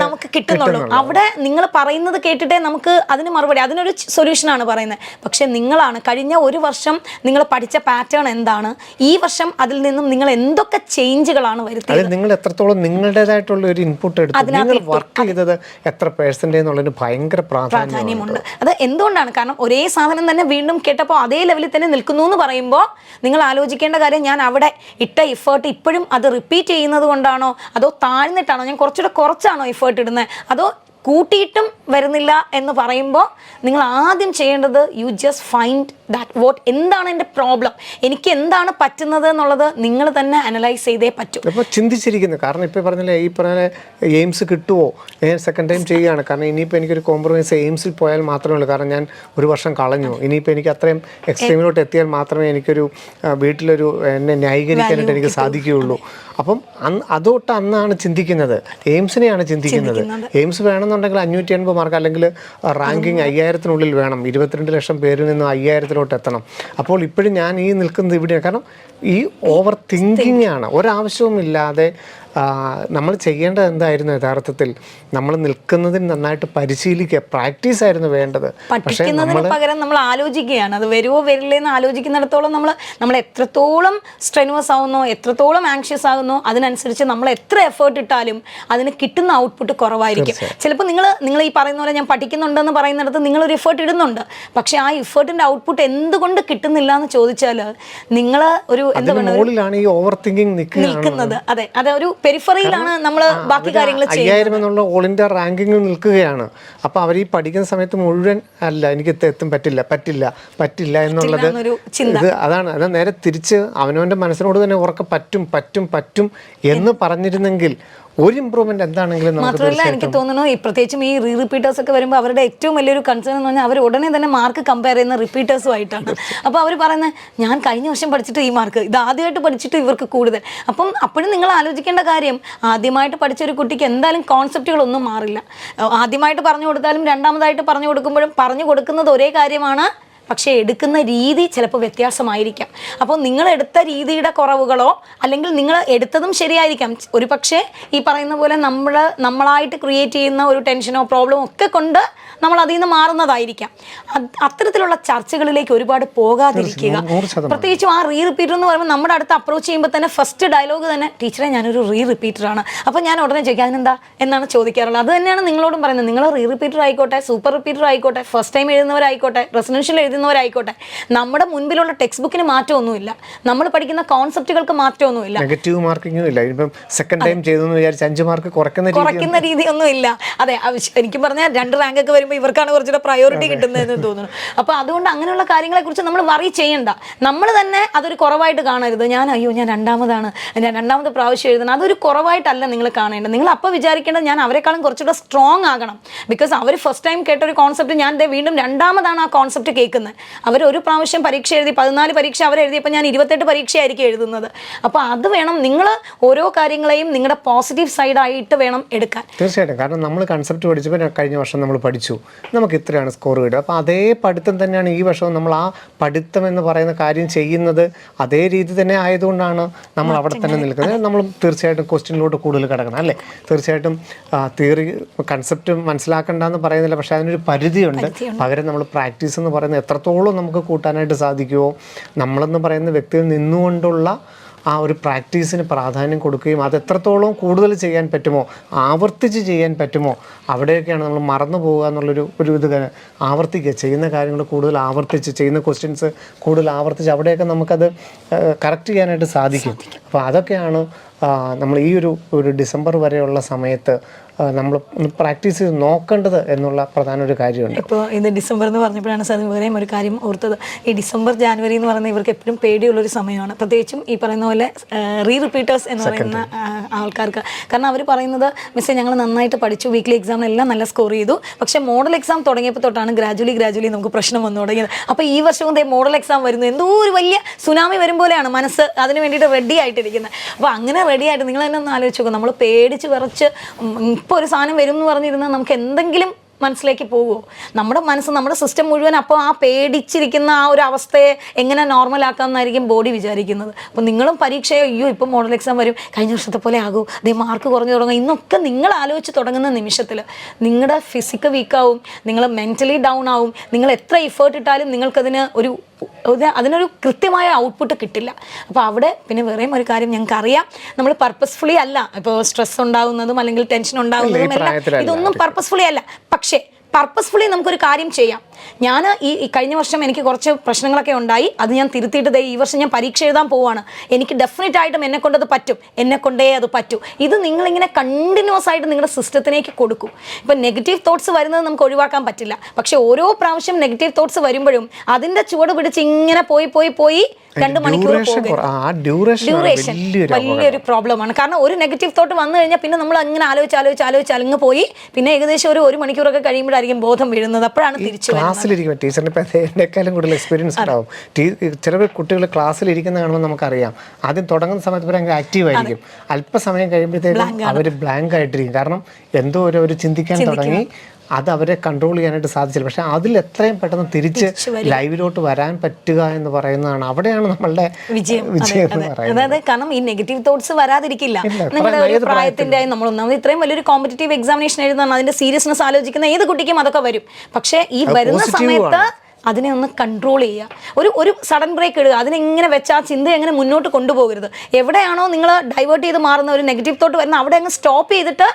നമുക്ക് കിട്ടുന്നുള്ളൂ. അവിടെ നിങ്ങൾ പറയുന്നത് കേട്ടിട്ടേ നമുക്ക് അതിന് മറുപടി, അതിനൊരു സൊല്യൂഷനാണ് പറയുന്നത്. പക്ഷെ നിങ്ങളാണ് കഴിഞ്ഞ ഒരു വർഷം നിങ്ങൾ പഠിച്ച പാറ്റേൺ എന്താണ്, ഈ വർഷം അതിൽ നിന്നും നിങ്ങൾ എന്തൊക്കെ ചേഞ്ചുകളാണ് വരുത്തിയത്, നിങ്ങൾ എത്രത്തോളം നിങ്ങളുടേതായിട്ടുള്ള ഒരു ഇൻപുട്ട് എടുത്തു, നിങ്ങൾ വർക്ക് ചെയ്തത് എത്ര % എന്നുള്ളതിന് ഭയങ്കര പ്രാധാന്യമുണ്ട്. അത് എന്തുകൊണ്ടാണ്? കാരണം ഒരേ സാധനം തന്നെ വീണ്ടും കേട്ടപ്പോൾ അതേ ലെവലിൽ തന്നെ നിൽക്കുന്നു എന്ന് പറയുമ്പോൾ നിങ്ങൾ ആലോചിക്കേണ്ട കാര്യം, ഞാൻ അവിടെ ഇട്ട എഫേർട്ട് ഇപ്പോഴും അത് റിപ്പീറ്റ് ചെയ്യുന്നത് കൊണ്ടാണോ, അതോ താഴ്ന്നിട്ടാണോ, ഞാൻ കുറച്ചാണോ എഫേർട്ട് ഇടുന്നത്, അതോ കൂട്ടിയിട്ടും വരുന്നില്ല എന്ന് പറയുമ്പോൾ നിങ്ങൾ ആദ്യം ചെയ്യേണ്ടത് യു ജസ്റ്റ് ഫൈൻഡ് ദാറ്റ് എന്താണ് എൻ്റെ പ്രോബ്ലം, എനിക്ക് എന്താണ് പറ്റുന്നത് എന്നുള്ളത് നിങ്ങൾ തന്നെ അനലൈസ് ചെയ്തേ പറ്റൂ. ഇപ്പോൾ ചിന്തിച്ചിരിക്കുന്നത്, കാരണം ഇപ്പോൾ പറഞ്ഞില്ലേ ഈ പറഞ്ഞ എയിംസ് കിട്ടുമോ, ഞാൻ സെക്കൻഡ് ടൈം ചെയ്യുകയാണ്, കാരണം ഇനിയിപ്പോൾ എനിക്കൊരു കോംപ്രമൈസ് എയിംസിൽ പോയാൽ മാത്രമേ ഉള്ളൂ, കാരണം ഞാൻ ഒരു വർഷം കളഞ്ഞു, ഇനിയിപ്പോൾ എനിക്ക് അത്രയും എക്സ്ട്രീമിലോട്ട് എത്തിയാൽ മാത്രമേ എനിക്കൊരു വീട്ടിലൊരു എന്നെ ന്യായീകരിക്കാനായിട്ട് എനിക്ക് സാധിക്കുകയുള്ളൂ. അപ്പം അതോട്ട് അന്നാണ് ചിന്തിക്കുന്നത്, എയിംസിനെയാണ് ചിന്തിക്കുന്നത്. എയിംസ് വേണമെന്നുണ്ടെങ്കിൽ 580 മാർക്ക് അല്ലെങ്കിൽ റാങ്കിങ് 5000-നുള്ളിൽ വേണം, 22 ലക്ഷം പേരിൽ നിന്ന് 5000-ലോട്ട് എത്തണം. അപ്പോൾ ഇപ്പോഴും ഞാൻ ഈ നിൽക്കുന്നത് ഇവിടെയാണ്. കാരണം ഈ ഓവർ തിങ്കിങ് ആണ്, ഒരാവശ്യവുമില്ലാതെ. നമ്മൾ ചെയ്യേണ്ടത് എന്തായിരുന്നു യഥാർത്ഥത്തിൽ, നമ്മൾ നിൽക്കുന്നതിന് നന്നായിട്ട് പരിശീലിക്കുക, പ്രാക്ടീസ് ആയിരുന്നു വേണ്ടത്. പഠിക്കുന്നതിന് പകരം നമ്മൾ ആലോചിക്കുകയാണ്, അത് വരുമോ വരില്ലെന്ന് ആലോചിക്കുന്നിടത്തോളം നമ്മൾ എത്രത്തോളം സ്ട്രെനുവസ് ആവുന്നോ, എത്രത്തോളം ആങ്ഷ്യസ് ആകുന്നോ, അതിനനുസരിച്ച് നമ്മൾ എത്ര എഫേർട്ട് ഇട്ടാലും അതിന് കിട്ടുന്ന ഔട്ട്പുട്ട് കുറവായിരിക്കും. ചിലപ്പോൾ നിങ്ങൾ ഈ പറയുന്ന പോലെ ഞാൻ പഠിക്കുന്നുണ്ടെന്ന് പറയുന്നിടത്ത് നിങ്ങളൊരു എഫേർട്ട് ഇടുന്നുണ്ട്, പക്ഷെ ആ എഫേർട്ടിൻ്റെ ഔട്ട്പുട്ട് എന്തുകൊണ്ട് കിട്ടുന്നില്ല എന്ന് ചോദിച്ചാൽ നിങ്ങൾ ഒരു എന്താ നിൽക്കുന്നത്. അതെ, ഒരു പെരിഫറിയിലാണ് നമ്മൾ ബാക്കി കാര്യങ്ങൾ ചെയ്യുന്നത്. 5000 എന്നുള്ള ഓൾ ഇന്ത്യ റാങ്കിങ്ങിൽ നിൽക്കുകയാണ്. അപ്പോൾ അവർ ഈ പഠിക്കുന്ന സമയത്ത് മുഴുവൻ അല്ല എനിക്ക് എത്തും പറ്റില്ല എന്നുള്ളത് ഇത് അതാണ് നേരെ തിരിച്ച് അവനവൻ്റെ മനസ്സിനോട് തന്നെ ഉറക്കെ പറ്റും എന്ന് പറഞ്ഞിരുന്നെങ്കിൽ ഒരു ഇമ്പ്രൂവ്മെന്റ് എന്താണെങ്കിലും മാത്രമല്ല എനിക്ക് തോന്നുന്നു ഈ പ്രത്യേകിച്ചും ഈ റിപ്പീറ്റേഴ്സ് ഒക്കെ വരുമ്പോൾ അവരുടെ ഏറ്റവും വലിയൊരു കൺസേൺ എന്ന് പറഞ്ഞാൽ അവർ ഉടനെ തന്നെ മാർക്ക് കമ്പയർ ചെയ്യുന്ന റിപ്പീറ്റേഴ്സുമായിട്ടാണ്. അപ്പോൾ അവർ പറയുന്നത് ഞാൻ കഴിഞ്ഞ വർഷം പഠിച്ചിട്ട് ഈ മാർക്ക്, ഇത് ആദ്യമായിട്ട് പഠിച്ചിട്ട് ഇവർക്ക് കൂടുതൽ. അപ്പം അപ്പോഴും നിങ്ങൾ ആലോചിക്കേണ്ട കാര്യം, ആദ്യമായിട്ട് പഠിച്ച ഒരു കുട്ടിക്ക് എന്തായാലും കോൺസെപ്റ്റുകളൊന്നും മാറില്ല. ആദ്യമായിട്ട് പറഞ്ഞു കൊടുത്താലും രണ്ടാമതായിട്ട് പറഞ്ഞു കൊടുക്കുമ്പോഴും പറഞ്ഞു കൊടുക്കുന്നത് ഒരേ കാര്യമാണ്, പക്ഷേ എടുക്കുന്ന രീതി ചിലപ്പോൾ വ്യത്യാസമായിരിക്കാം. അപ്പോൾ നിങ്ങൾ എടുത്ത രീതിയുടെ കുറവുകളോ അല്ലെങ്കിൽ നിങ്ങൾ എടുത്തതും ശരിയായിരിക്കാം, ഒരു പക്ഷേ ഈ പറയുന്ന പോലെ നമ്മളായിട്ട് ക്രിയേറ്റ് ചെയ്യുന്ന ഒരു ടെൻഷനോ പ്രോബ്ലമോ ഒക്കെ കൊണ്ട് നമ്മൾ അതിൽ നിന്ന് മാറുന്നതായിരിക്കാം. അത്തരത്തിലുള്ള ചർച്ചകളിലേക്ക് ഒരുപാട് പോകാതിരിക്കുക. പ്രത്യേകിച്ചും ആ റിപ്പീറ്റർ എന്ന് പറയുമ്പോൾ നമ്മുടെ അടുത്ത് അപ്രോച്ച് ചെയ്യുമ്പോൾ തന്നെ ഫസ്റ്റ് ഡയലോഗ് തന്നെ ടീച്ചറെ ഞാനൊരു റിപ്പീറ്ററാണ്. അപ്പോൾ ഞാൻ ഉടനെ ചോദിക്കാം അതിനെന്താ എന്നാണ് ചോദിക്കാറുള്ളത്. അത് തന്നെയാണ് നിങ്ങളോടും പറയുന്നത്. നിങ്ങൾ റിപ്പീറ്റർ ആയിക്കോട്ടെ, സൂപ്പർ റിപ്പീറ്റർ ആയിക്കോട്ടെ, ഫസ്റ്റ് ടൈം എഴുതുന്നവരായിക്കോട്ടെ, റെസിഡൻഷ്യൽ എഴുതുന്നവരായിക്കോട്ടെ, നമ്മുടെ മുൻപിലുള്ള ടെക്സ്റ്റ് ബുക്കിന് മാറ്റമൊന്നുമില്ല, നമ്മൾ പഠിക്കുന്ന കോൺസെപ്റ്റുകൾക്ക് മാറ്റമൊന്നുമില്ല, നെഗറ്റീവ് മാർക്കിങ്ങും ഇല്ല. ഇപ്പം സെക്കൻഡ് ടൈം ചെയ്തെന്ന് വിചാരിച്ച് 5 മാർക്ക് കുറയ്ക്കുന്ന രീതിയൊന്നും ഇല്ല. അതെ, എനിക്ക് പറഞ്ഞാൽ 2 റാങ്ക് ഒക്കെ വരുമ്പോൾ ഇവർക്കാണ് കുറച്ചുകൂടെ പ്രയോറിറ്റി കിട്ടുന്നതെന്ന് തോന്നുന്നു. അപ്പോൾ അതുകൊണ്ട് അങ്ങനെയുള്ള കാര്യങ്ങളെ കുറിച്ച് നമ്മൾ വറി ചെയ്യണ്ട. നമ്മൾ തന്നെ അതൊരു കുറവായിട്ട് കാണരുത്. ഞാൻ രണ്ടാമതാണ്, ഞാൻ 2ാമത്തെ പ്രാവശ്യം എഴുതണം, അതൊരു കുറവായിട്ടല്ല നിങ്ങൾ കാണേണ്ടത്. നിങ്ങൾ അപ്പോൾ വിചാരിക്കേണ്ടത് ഞാൻ അവരെക്കാളും കുറച്ചുകൂടെ സ്ട്രോങ് ആകണം. ബിക്കോസ് അവർ ഫസ്റ്റ് ടൈം കേട്ടൊരു കോൺസെപ്റ്റ് ഞാൻ വീണ്ടും 2ാമതാണ് ആ കോൺസെപ്റ്റ് കേൾക്കുന്നത്. ഉള്ളത്. അവരൊരു പ്രാവശ്യം പരീക്ഷ എഴുതി 14 പരീക്ഷ അവരെഴുതിയപ്പോൾ ഞാൻ 28 പരീക്ഷയായിരിക്കും എഴുതുന്നത്. അപ്പോൾ അത് വേണം നിങ്ങൾ ഓരോ കാര്യങ്ങളെയും നിങ്ങളുടെ പോസിറ്റീവ് സൈഡായിട്ട് വേണം എടുക്കാൻ. തീർച്ചയായിട്ടും. കാരണം നമ്മൾ കൺസെപ്റ്റ് പഠിച്ചപ്പോൾ കഴിഞ്ഞ വർഷം നമ്മൾ പഠിച്ചു, നമുക്ക് ഇത്രയാണ് സ്കോർ കിട്ടുക. അപ്പോൾ അതേ പഠിത്തം തന്നെയാണ് ഈ വർഷവും നമ്മൾ ആ പഠിത്തം എന്ന് പറയുന്ന കാര്യം ചെയ്യുന്നത് അതേ രീതി തന്നെ ആയതുകൊണ്ടാണ് നമ്മൾ അവിടെ തന്നെ നിൽക്കുന്നത്. നമ്മൾ തീർച്ചയായിട്ടും ക്വസ്റ്റ്യനിലോട്ട് കൂടുതൽ കിടക്കണം അല്ലേ? തീർച്ചയായിട്ടും തിയറി കൺസെപ്റ്റ് മനസ്സിലാക്കേണ്ടെന്ന് പറയുന്നില്ല, പക്ഷേ അതിനൊരു പരിധിയുണ്ട്. പകരം നമ്മൾ പ്രാക്ടീസ് എന്ന് പറയുന്നത് എത്രത്തോളം നമുക്ക് കൂട്ടാനായിട്ട് സാധിക്കുമോ, നമ്മളെന്ന് പറയുന്ന വ്യക്തിയിൽ നിന്നുകൊണ്ടുള്ള ആ ഒരു പ്രാക്ടീസിന് പ്രാധാന്യം കൊടുക്കുകയും അത് എത്രത്തോളം കൂടുതൽ ചെയ്യാൻ പറ്റുമോ, ആവർത്തിച്ച് ചെയ്യാൻ പറ്റുമോ, അവിടെയൊക്കെയാണ് നമ്മൾ മറന്നു പോകുക എന്നുള്ളൊരു ഇത് ആവർത്തിക്കുക. ചെയ്യുന്ന കാര്യങ്ങൾ കൂടുതൽ ആവർത്തിച്ച്, ചെയ്യുന്ന ക്വസ്റ്റ്യൻസ് കൂടുതൽ ആവർത്തിച്ച് അവിടെയൊക്കെ നമുക്കത് കറക്റ്റ് ചെയ്യാനായിട്ട് സാധിക്കും. അപ്പോൾ അതൊക്കെയാണ് നമ്മൾ ഈ ഒരു ഡിസംബർ വരെയുള്ള സമയത്ത് നമ്മൾ പ്രാക്ടീസ് ചെയ്ത് നോക്കേണ്ടത് എന്നുള്ള പ്രധാന ഒരു കാര്യമുണ്ട്. ഇപ്പോൾ ഇത് ഡിസംബർ എന്ന് പറഞ്ഞപ്പോഴാണ് സാർ വേറെയും ഒരു കാര്യം ഓർത്തത്. ഈ ഡിസംബർ ജാനുവരി എന്ന് പറയുന്നത് ഇവർക്ക് എപ്പോഴും പേടിയുള്ളൊരു സമയമാണ്, പ്രത്യേകിച്ചും ഈ പറയുന്ന പോലെ റിപ്പീറ്റേഴ്സ് എന്ന് പറയുന്ന ആൾക്കാർക്ക്. കാരണം അവർ പറയുന്നത് മിസ്സേ ഞങ്ങൾ നന്നായിട്ട് പഠിച്ചു, വീക്ക്ലി എക്സാമിനെല്ലാം നല്ല സ്കോർ ചെയ്തു, പക്ഷേ മോഡൽ എക്സാം തുടങ്ങിയപ്പോൾ തൊട്ടാണ് ഗ്രാജുവലി നമുക്ക് പ്രശ്നം വന്നു തുടങ്ങിയത്. അപ്പോൾ ഈ വർഷവും മോഡൽ എക്സാം വരുന്നു, എന്തോ ഒരു വലിയ സുനാമി വരും പോലെയാണ് മനസ്സ് അതിന് വേണ്ടിയിട്ട് റെഡി ആയിട്ടിരിക്കുന്നത്. അപ്പോൾ അങ്ങനെ റെഡി ആയിട്ട് നിങ്ങൾ തന്നെ ഒന്ന് ആലോചിച്ച് നോക്കും, നമ്മൾ പേടിച്ച് വിറച്ച് ഇപ്പോൾ ഒരു സാധനം വരും എന്ന് പറഞ്ഞിരുന്നാൽ നമുക്ക് എന്തെങ്കിലും മനസ്സിലേക്ക് പോകുമോ? നമ്മുടെ മനസ്സ്, നമ്മുടെ സിസ്റ്റം മുഴുവൻ അപ്പോൾ ആ പേടിച്ചിരിക്കുന്ന ആ ഒരു അവസ്ഥയെ എങ്ങനെ നോർമലാക്കാമെന്നായിരിക്കും ബോഡി വിചാരിക്കുന്നത്. അപ്പോൾ നിങ്ങളും പരീക്ഷയോ അയ്യോ ഇപ്പം മോഡൽ എക്സാം വരും, കഴിഞ്ഞ വർഷത്തെ പോലെ ആകും, അതേ മാർക്ക് കുറഞ്ഞു തുടങ്ങും, ഇന്നൊക്കെ നിങ്ങൾ ആലോചിച്ച് തുടങ്ങുന്ന നിമിഷത്തിൽ നിങ്ങളുടെ ഫിസിക്ക് വീക്കാവും, നിങ്ങൾ മെൻ്റലി ഡൗൺ ആവും. നിങ്ങൾ എത്ര എഫേർട്ട് ഇട്ടാലും നിങ്ങൾക്കതിന് അതിനൊരു കൃത്യമായ ഔട്ട്പുട്ട് കിട്ടില്ല. അപ്പോൾ അവിടെ പിന്നെ വേറെയും ഒരു കാര്യം ഞങ്ങൾക്കറിയാം, നമ്മൾ പർപ്പസ്ഫുള്ളി അല്ല ഇപ്പോൾ സ്ട്രെസ് ഉണ്ടാകുന്നതും അല്ലെങ്കിൽ ടെൻഷൻ ഉണ്ടാകുന്നതും എല്ലാം ഇതൊന്നും പർപ്പസ്ഫുള്ളി അല്ല. പക്ഷേ പർപ്പസ്ഫുള്ളി നമുക്കൊരു കാര്യം ചെയ്യാം. ഞാൻ ഈ കഴിഞ്ഞ വർഷം എനിക്ക് കുറച്ച് പ്രശ്നങ്ങളൊക്കെ ഉണ്ടായി, അത് ഞാൻ തിരുത്തിയിട്ട് ഈ വർഷം ഞാൻ പരീക്ഷ എഴുതാൻ പോവുകയാണ്. എനിക്ക് ഡെഫിനറ്റ് ആയിട്ടും എന്നെക്കൊണ്ടത് പറ്റും, എന്നെക്കൊണ്ടേ അത് പറ്റും. ഇത് നിങ്ങളിങ്ങനെ കണ്ടിന്യൂസ് ആയിട്ട് നിങ്ങളുടെ സിസ്റ്റത്തിലേക്ക് കൊടുക്കും. ഇപ്പം നെഗറ്റീവ് തോട്ട്സ് വരുന്നത് നമുക്ക് ഒഴിവാക്കാൻ പറ്റില്ല, പക്ഷെ ഓരോ പ്രാവശ്യം നെഗറ്റീവ് തോട്ട്സ് വരുമ്പോഴും അതിൻ്റെ ചുവട് പിടിച്ച് ഇങ്ങനെ പോയി 2 മണിക്കൂർ ഡ്യൂറേഷൻ വലിയൊരു പ്രോബ്ലമാണ്. കാരണം ഒരു നെഗറ്റീവ് തോട്ട് വന്നു കഴിഞ്ഞാൽ പിന്നെ നമ്മൾ അങ്ങനെ ആലോചിച്ച് അങ്ങ് പോയി പിന്നെ ഏകദേശം ഒരു മണിക്കൂറൊക്കെ കഴിയുമ്പോഴായിരിക്കും ബോധം വീഴുന്നത്. അപ്പോഴാണ് തിരിച്ചു ക്ലാസ്സിലിരിക്കും. ടീച്ചറിന് ഇപ്പം എന്നെക്കാളും കൂടുതൽ എക്സ്പീരിയൻസ് ഉണ്ടാവും. ചില കുട്ടികൾ ക്ലാസ്സിലിരിക്കുന്ന കാണുമ്പോൾ നമുക്കറിയാം ആദ്യം തുടങ്ങുന്ന സമയത്ത് ഭയങ്കര ആക്റ്റീവ് ആയിരിക്കും, അല്പസമയം കഴിയുമ്പോഴത്തേക്കും അവർ ബ്ലാങ്ക് ആയിട്ടിരിക്കും. കാരണം എന്തോ ഒരു ചിന്തിക്കാൻ തുടങ്ങി, അത് അവരെ കൺട്രോൾ ചെയ്യാനായിട്ട് സാധിച്ചില്ല. പക്ഷെ അതിൽ എത്രയും പെട്ടെന്ന് തിരിച്ച് ലൈവിലോട്ട് വരാൻ പറ്റുക എന്ന് പറയുന്നതാണ് അവിടെയാണ് നമ്മളുടെ വിജയം എന്ന് പറയുന്നത്. അതായത് കാരണം ഈ നെഗറ്റീവ് തോട്ട്സ് വരാതിരിക്കില്ല. നിങ്ങളുടെ ഒരു പ്രായത്തിന്റെ നമ്മൾ ഒന്നാമത് ഇത്രയും വലിയൊരു കോമ്പറ്റീവ് എക്സാമിനേഷൻ എഴുതുന്ന അതിന്റെ സീരിയസ്നെസ് ആലോചിക്കുന്ന ഏത് കുട്ടിക്കും അതൊക്കെ വരും. പക്ഷേ ഈ വരുന്ന സമയത്ത് അതിനെ ഒന്ന് കൺട്രോൾ ചെയ്യുക, ഒരു സഡൻ ബ്രേക്ക് ഇടുക. അതിനെങ്ങനെ വെച്ചാൽ ആ ചിന്ത എങ്ങനെ മുന്നോട്ട് കൊണ്ടുപോകരുത്. എവിടെയാണോ നിങ്ങൾ ഡൈവേർട്ട് ചെയ്ത് മാറുന്ന ഒരു നെഗറ്റീവ് തോട്ട് വരുന്ന അവിടെ അങ്ങ് സ്റ്റോപ്പ് ചെയ്തിട്ട്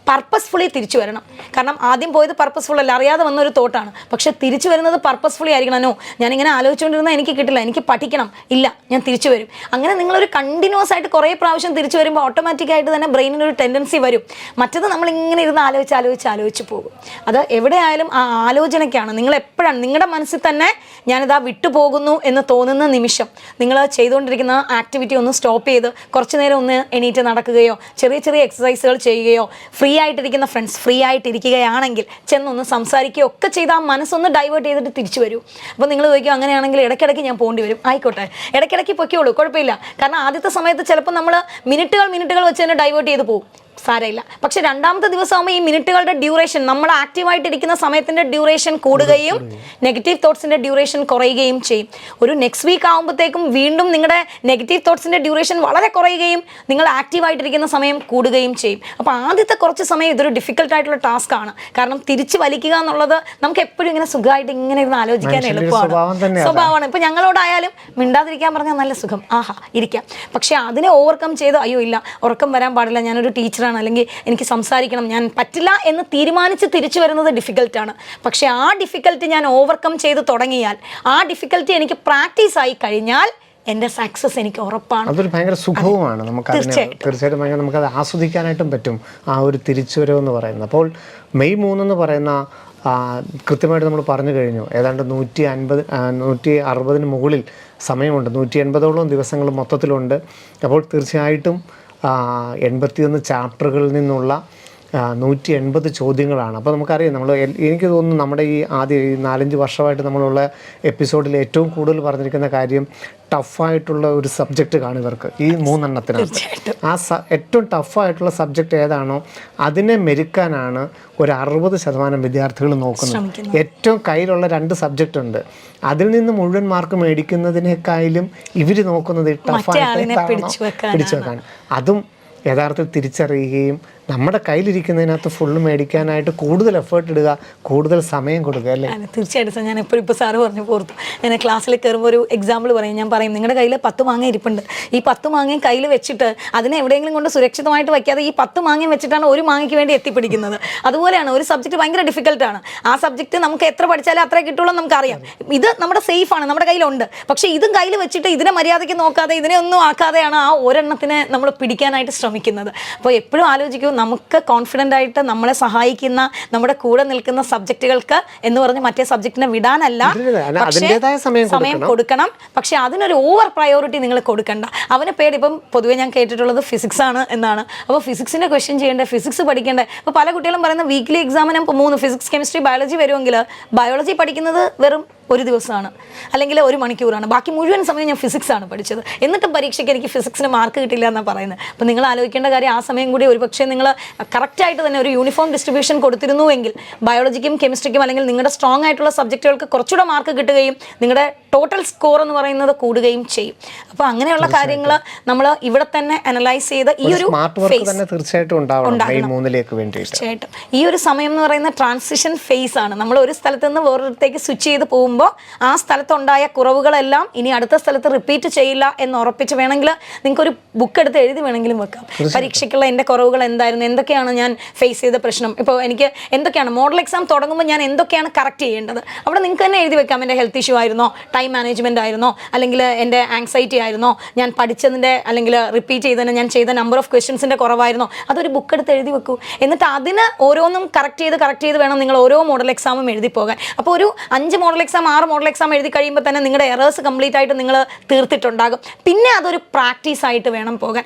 പർപ്പസ്ഫുള്ളി തിരിച്ചു വരണം. കാരണം ആദ്യം പോയത് പർപ്പസ്ഫുൾ അല്ല, അറിയാതെ വന്നൊരു തോട്ടാണ്. പക്ഷെ തിരിച്ചു വരുന്നത് പർപ്പസ്ഫുള്ളി ആയിരിക്കണം. നോ, ഞാനിങ്ങനെ ആലോചിച്ചുകൊണ്ടിരുന്നാൽ എനിക്ക് കിട്ടില്ല, എനിക്ക് പഠിക്കണം, ഇല്ല ഞാൻ തിരിച്ചു വരും. അങ്ങനെ നിങ്ങളൊരു കണ്ടിന്യൂസ് ആയിട്ട് കുറേ പ്രാവശ്യം തിരിച്ചു വരുമ്പോൾ ഓട്ടോമാറ്റിക്കായിട്ട് തന്നെ ബ്രെയിനിനൊരു ടെൻഡൻസി വരും. മറ്റത് നമ്മളിങ്ങനെ ഇരുന്ന് ആലോചിച്ച് പോകും. അത് എവിടെയായാലും ആ ആലോചനയ്ക്കാണ്. നിങ്ങൾ എപ്പോഴാണ് നിങ്ങളുടെ മനസ്സിൽ തന്നെ ഞാനിതാ വിട്ടുപോകുന്നു എന്ന് തോന്നുന്ന നിമിഷം നിങ്ങൾ ചെയ്തുകൊണ്ടിരിക്കുന്ന ആക്ടിവിറ്റി ഒന്ന് സ്റ്റോപ്പ് ചെയ്ത് കുറച്ച് നേരം ഒന്ന് എണീറ്റ് നടക്കുകയോ ചെറിയ എക്സസൈസുകൾ ചെയ്യുകയോ, ഫ്രീ ആയിട്ടിരിക്കുന്ന ഫ്രണ്ട്സ് ഫ്രീ ആയിട്ടിരിക്കുകയാണെങ്കിൽ ചെന്നൊന്ന് സംസാരിക്കുകയോ ഒക്കെ ചെയ്ത് ആ മനസ്സൊന്ന് ഡൈവേർട്ട് ചെയ്തിട്ട് തിരിച്ചു വരൂ. അപ്പോൾ നിങ്ങൾ ചോദിക്കും അങ്ങനെയാണെങ്കിൽ ഇടയ്ക്കിടയ്ക്ക് ഞാൻ പോകേണ്ടി വരും. ആയിക്കോട്ടെ, ഇടയ്ക്കിടയ്ക്ക് പൊയ്ക്കോളൂ, കുഴപ്പമില്ല. കാരണം ആദ്യത്തെ സമയത്ത് ചിലപ്പോൾ നമ്മൾ മിനിറ്റുകൾ വെച്ച് തന്നെ ഡൈവേർട്ട് ചെയ്ത് പോകും, സാരമില്ല. പക്ഷെ രണ്ടാമത്തെ ദിവസമാകുമ്പോൾ ഈ മിനിറ്റുകളുടെ ഡ്യൂറേഷൻ, നമ്മൾ ആക്റ്റീവായിട്ടിരിക്കുന്ന സമയത്തിൻ്റെ ഡ്യൂറേഷൻ കൂടുകയും നെഗറ്റീവ് തോട്ട്സിൻ്റെ ഡ്യൂറേഷൻ കുറയുകയും ചെയ്യും. ഒരു നെക്സ്റ്റ് വീക്ക് ആകുമ്പോഴത്തേക്കും വീണ്ടും നിങ്ങളുടെ നെഗറ്റീവ് തോട്ട്സിൻ്റെ ഡ്യൂറേഷൻ വളരെ കുറയുകയും നിങ്ങൾ ആക്റ്റീവായിട്ടിരിക്കുന്ന സമയം കൂടുകയും ചെയ്യും. അപ്പോൾ ആദ്യത്തെ കുറച്ച് സമയം ഇതൊരു ഡിഫിക്കൽട്ടായിട്ടുള്ള ടാസ്ക് ആണ്. കാരണം തിരിച്ച് വലിക്കുക എന്നുള്ളത് നമുക്ക് എപ്പോഴും ഇങ്ങനെ സുഖമായിട്ട് ഇങ്ങനെ ഇരുന്ന് ആലോചിക്കാൻ എളുപ്പമാണ്, സ്വഭാവമാണ്. ഇപ്പോൾ ഞങ്ങളോടായാലും മിണ്ടാതിരിക്കാൻ പറഞ്ഞാൽ നല്ല സുഖം, ആഹാ ഇരിക്കാം. പക്ഷേ അതിനെ ഓവർകം ചെയ്ത് അയ്യോ ഇല്ല ഉറക്കം വരാൻ പാടില്ല, ഞാനൊരു ടീച്ചറാണ്, അല്ലെങ്കിൽ എനിക്ക് സംസാരിക്കണം, ഞാൻ പറ്റില്ല എന്ന് തീരുമാനിച്ച് തിരിച്ചു വരുന്നത് ഡിഫിക്കൽട്ടാണ്. പക്ഷേ ആ ഡിഫിക്കൽട്ടി ഞാൻ ഓവർകം ചെയ്ത് തുടങ്ങിയാൽ, ആ ഡിഫിക്കൽട്ടി എനിക്ക് പ്രാക്ടീസ് ആയി കഴിഞ്ഞാൽ എൻ്റെ സക്സസ് എനിക്ക് ഉറപ്പാണ്. അതൊരു ഭയങ്കര സുഖവുമാണ്. തീർച്ചയായിട്ടും ഭയങ്കര നമുക്കത് ആസ്വദിക്കാനായിട്ടും പറ്റും ആ ഒരു തിരിച്ചുവരവെന്ന് പറയുന്നത്. അപ്പോൾ മെയ് 3 എന്ന് പറയുന്ന കൃത്യമായിട്ട് നമ്മൾ പറഞ്ഞു കഴിഞ്ഞു. ഏതാണ്ട് 160 മുകളിൽ സമയമുണ്ട്, 180ഓളം ദിവസങ്ങൾ മൊത്തത്തിലുണ്ട്. അപ്പോൾ തീർച്ചയായിട്ടും 81 ചാപ്റ്ററുകളിൽ നിന്നുള്ള 180 ചോദ്യങ്ങളാണ്. അപ്പോൾ നമുക്കറിയാം, എനിക്ക് തോന്നുന്നു നമ്മുടെ ഈ ആദ്യം ഈ 4-5 വർഷമായിട്ട് നമ്മളുള്ള എപ്പിസോഡിൽ ഏറ്റവും കൂടുതൽ പറഞ്ഞിരിക്കുന്ന കാര്യം ടഫായിട്ടുള്ള ഒരു സബ്ജക്റ്റ് കാണും ഇവർക്ക്, ഈ 3 എണ്ണത്തിനകത്ത്. ഏറ്റവും ടഫായിട്ടുള്ള സബ്ജക്റ്റ് ഏതാണോ അതിനെ മെരുക്കാനാണ് ഒരു 60% വിദ്യാർത്ഥികൾ നോക്കുന്നത്. ഏറ്റവും കയ്യിലുള്ള 2 സബ്ജക്റ്റ് ഉണ്ട്, അതിൽ നിന്ന് മുഴുവൻ മാർക്ക് മേടിക്കുന്നതിനേക്കാളും ഇവർ നോക്കുന്നത് ടഫായിട്ട് പിടിച്ചു വെക്കാൻ. അതും യഥാർത്ഥത്തിൽ തിരിച്ചറിയുകയും നമ്മുടെ കയ്യിലിരിക്കുന്നതിനകത്ത് ഫുള്ള് മേടിക്കാനായിട്ട് കൂടുതൽ എഫേർട്ട് ഇടുക, കൂടുതൽ സമയം കൊടുക്കുക, അല്ലേ? തീർച്ചയായിട്ടും. ഞാൻ ഇപ്പോൾ സാറ് പറഞ്ഞു പോർത്തു, ഞാൻ ക്ലാസ്സിൽ കയറുമ്പോൾ ഒരു എക്സാമ്പിൾ പറയും. ഞാൻ പറയും, നിങ്ങളുടെ കയ്യിൽ 10 മാങ്ങ ഇരിപ്പുണ്ട്, ഈ 10 മാങ്ങയും കയ്യിൽ വെച്ചിട്ട് അതിനെ എവിടെയെങ്കിലും കൊണ്ട് സുരക്ഷിതമായിട്ട് വയ്ക്കാതെ ഈ 10 മാങ്ങയും വെച്ചിട്ടാണ് ഒരു മാങ്ങയ്ക്ക് വേണ്ടി എത്തിപ്പിടിക്കുന്നത്. അതുപോലെയാണ് ഒരു സബ്ജക്റ്റ് ഭയങ്കര ഡിഫിക്കൽട്ടാണ്. ആ സബ്ജക്റ്റ് നമുക്ക് എത്ര പഠിച്ചാലും അത്രേ കിട്ടുള്ളൂ എന്ന് നമുക്കറിയാം. ഇത് നമ്മുടെ സേഫാണ്, നമ്മുടെ കയ്യിലുണ്ട്. പക്ഷേ ഇതും കയ്യിൽ വെച്ചിട്ട് ഇതിനെ മര്യാദയ്ക്ക് നോക്കാതെ ഇതിനെ ഒന്നും ആക്കാതെയാണ് ആ ഒരെണ്ണത്തിനെ നമ്മൾ പിടിക്കാനായിട്ട് ശ്രമിക്കുന്നത്. അപ്പോൾ എപ്പോഴും ആലോചിക്കും, നമുക്ക് കോൺഫിഡൻ്റ് ആയിട്ട് നമ്മളെ സഹായിക്കുന്ന, നമ്മുടെ കൂടെ നിൽക്കുന്ന സബ്ജക്റ്റുകൾക്ക് എന്ന് പറഞ്ഞ് മറ്റേ സബ്ജക്റ്റിനെ വിടാനല്ല, സമയം കൊടുക്കണം. പക്ഷെ അതിനൊരു ഓവർ പ്രയോറിറ്റി നിങ്ങൾ കൊടുക്കണ്ട. അവന് പേടി. ഇപ്പം പൊതുവേ ഞാൻ കേട്ടിട്ടുള്ളത് ഫിസിക്സ് ആണ് എന്നാണ്. അപ്പോൾ ഫിസിക്സിൻ്റെ ക്വസ്റ്റ്യൻ ചെയ്യേണ്ടത്, ഫിസിക്സ് പഠിക്കേണ്ടത്. അപ്പോൾ പല കുട്ടികളും പറയുന്ന വീക്ക്ലി എക്സാമിന് 3 ഫിസിക്സ്, കെമിസ്ട്രി, ബയോളജി വരുമെങ്കിൽ ബയോളജി പഠിക്കുന്നത് വെറും ഒരു ദിവസമാണ്, അല്ലെങ്കിൽ 1 മണിക്കൂറാണ്. ബാക്കി മുഴുവൻ സമയം ഞാൻ ഫിസിക്സ് ആണ് പഠിച്ചത്. എന്നിട്ടും പരീക്ഷയ്ക്ക് എനിക്ക് ഫിസിക്സിന് മാർക്ക് കിട്ടില്ല എന്നാണ് പറയുന്നത്. അപ്പോൾ നിങ്ങൾ ആലോചിക്കേണ്ട കാര്യം, ആ സമയം കൂടി ഒരുപക്ഷെ നിങ്ങൾ കറക്റ്റായിട്ട് തന്നെ ഒരു യൂണിഫോം ഡിസ്ട്രിബ്യൂഷൻ കൊടുത്തിരുന്നുവെങ്കിൽ ബയോളജിക്കും കെമിസ്ട്രിക്കും അല്ലെങ്കിൽ നിങ്ങളുടെ സ്ട്രോങ് ആയിട്ടുള്ള സബ്ജക്റ്റുകൾക്ക് കുറച്ചുകൂടെ മാർക്ക് കിട്ടുകയും നിങ്ങളുടെ ടോട്ടൽ സ്കോർ എന്ന് പറയുന്നത് കൂടുകയും ചെയ്യും. അപ്പോൾ അങ്ങനെയുള്ള കാര്യങ്ങൾ നമ്മൾ ഇവിടെ തന്നെ അനലൈസ് ചെയ്ത് ഈ ഒരു തീർച്ചയായിട്ടും തീർച്ചയായിട്ടും ഈ ഒരു സമയം എന്ന് പറയുന്ന ട്രാൻസിഷൻ ഫേസ് ആണ്. നമ്മൾ ഒരു സ്ഥലത്ത് നിന്ന് വേറൊരിടത്തേക്ക് സ്വിച്ച് ചെയ്ത് പോകുമ്പോൾ ആ സ്ഥലത്തുണ്ടായ കുറവുകളെല്ലാം ഇനി അടുത്ത സ്ഥലത്ത് റിപ്പീറ്റ് ചെയ്യില്ല എന്ന് ഉറപ്പിച്ച് വേണമെങ്കിൽ നിങ്ങൾക്കൊരു ബുക്ക് എടുത്ത് എഴുതി വേണമെങ്കിലും വെക്കാം. പരീക്ഷയ്ക്കുള്ള എൻ്റെ കുറവുകൾ എന്തായിരുന്നു, എന്തൊക്കെയാണ് ഞാൻ ഫേസ് ചെയ്ത പ്രശ്നം, ഇപ്പോൾ എനിക്ക് എന്തൊക്കെയാണ് മോഡൽ എക്സാം തുടങ്ങുമ്പോൾ ഞാൻ എന്തൊക്കെയാണ് കറക്റ്റ് ചെയ്യേണ്ടത്, അവിടെ നിങ്ങൾക്ക് തന്നെ എഴുതി വെക്കാം. എൻ്റെ ഹെൽത്ത് ഇഷ്യൂ ആയിരുന്നോ, ടൈം മാനേജ്മെൻറ്റ് ആയിരുന്നോ, അല്ലെങ്കിൽ എൻ്റെ ആങ്സൈറ്റി ആയിരുന്നോ, ഞാൻ പഠിച്ചതിൻ്റെ അല്ലെങ്കിൽ റിപ്പീറ്റ് ചെയ്തതിന് ഞാൻ ചെയ്ത നമ്പർ ഓഫ് ക്വസ്റ്റ്യൻസിൻ്റെ കുറവായിരുന്നോ, അതൊരു ബുക്ക് എടുത്ത് എഴുതി വെക്കൂ. എന്നിട്ട് അതിന് ഓരോന്നും കറക്റ്റ് ചെയ്ത് വേണം നിങ്ങൾ ഓരോ മോഡൽ എക്സാമും എഴുതി പോകാൻ. അപ്പോൾ ഒരു 5 മോഡൽ എക്സാം 6 മോഡൽ എക്സാം എഴുതി കഴിയുമ്പോൾ തന്നെ നിങ്ങളുടെ എറേഴ്സ് കംപ്ലീറ്റ് ആയിട്ട് നിങ്ങൾ തീർത്തിട്ടുണ്ടാകും. പിന്നെ അതൊരു പ്രാക്ടീസ് ആയിട്ട് വേണം പോകാൻ.